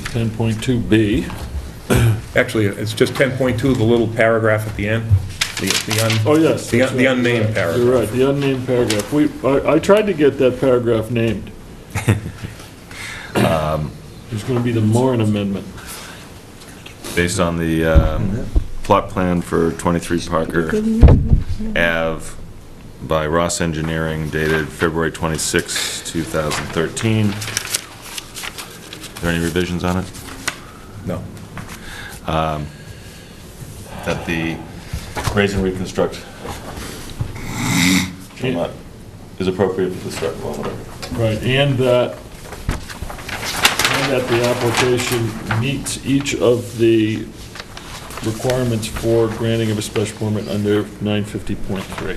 10.2B. Actually, it's just 10.2, the little paragraph at the end. Oh, yes. The that's right, unnamed you're paragraph. You're right, the unnamed paragraph. I tried to get that paragraph named. There's going to be the Moran Amendment. Based on the plot plan for 23 Parker Ave by Ross Engineering dated February 26, 2013. Are there any revisions on it? No. That the raise and reconstruct is appropriate for the start, well, whatever. Right, and that the application meets each of the requirements for granting of a special permit under 950.3.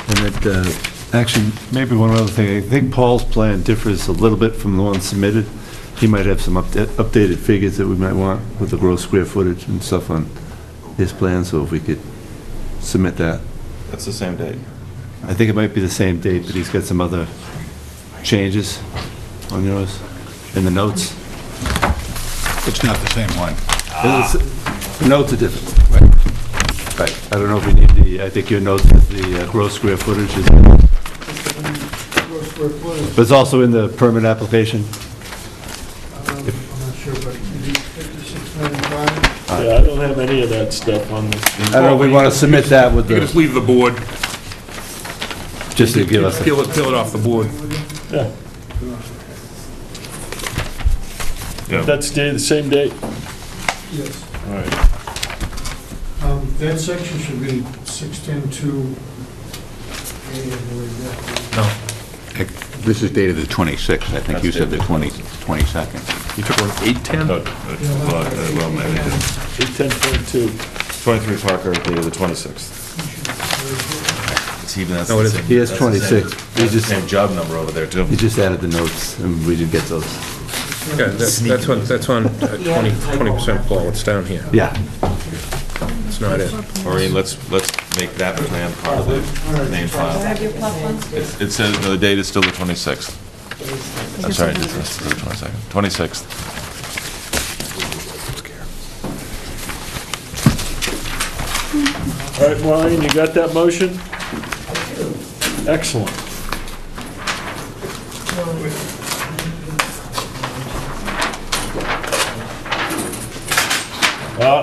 And that, actually, maybe one other thing, I think Paul's plan differs a little bit from the one submitted. He might have some updated figures that we might want with the gross square footage and stuff on his plan, so if we could submit that. That's the same date. I think it might be the same date, but he's got some other changes on yours, in the notes. It's not the same one. The notes are different. Right. I don't know if we need I think your notes is the gross square footage is, Gross square footage, but it's also in the permit application. I'm not sure, but maybe 5695. Yeah, I don't have any of that stuff on this. I don't know if we want to submit that with You can just the, leave the board, just to give us, peel it off the board. Yeah. Yeah. That's the same date? Yes. All right. That section should be 610-2, No. This is dated the 26th. I think you said the 22nd. You took one 810? No, well, maybe. 810.2. 23 Parker, dated the 26th. It's even, that's No, the it same. isn't. He has that's the same- 26. That's He the just- same job number over there, too. He just added the notes, and we didn't get those. Yeah, that's on 20%, Paul, it's down here. Yeah. It's not it. Maureen, let's make that plan part of the name file. It says, no, the date is still the 26th. I'm sorry, it's the 22nd, 26th. All right, Maureen, you got that motion? Excellent.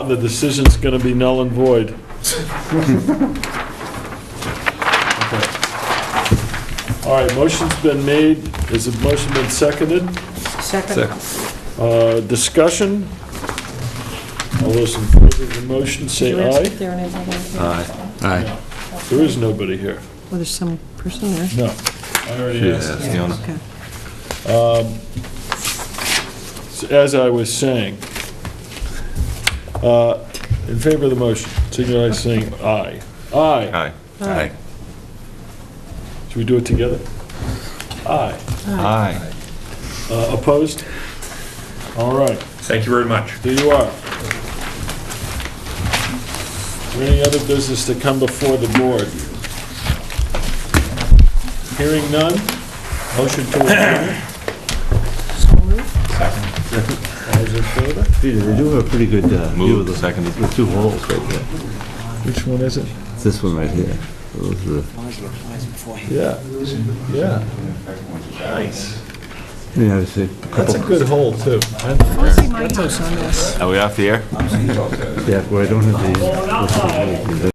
The decision's going to be null and void. Okay. All right, motion's been made. Has the motion been seconded? Second. Discussion? All those in favor of the motion, say Do you ask if aye. there are anybody here? Aye. There is nobody here. Well, there's some person there. No, I already asked. That's the owner. Okay. So as I was saying, in favor of the motion, signify by saying aye. Aye. Aye. Aye. Should we do it together? Aye. Aye. Opposed? All right, Thank you very much. there you are. Is there any other business to come before the board? Hearing none, motion to adjourn. All those in favor? Peter, they do have a pretty good view of Moved, the seconded. the two holes right there. Which one is it? It's this one right here. Those are, Yeah, yeah. Nice. yeah, I see. A That's a couple, good hole, too. I'll see my house on this. Are we off the air? yeah, where I don't have the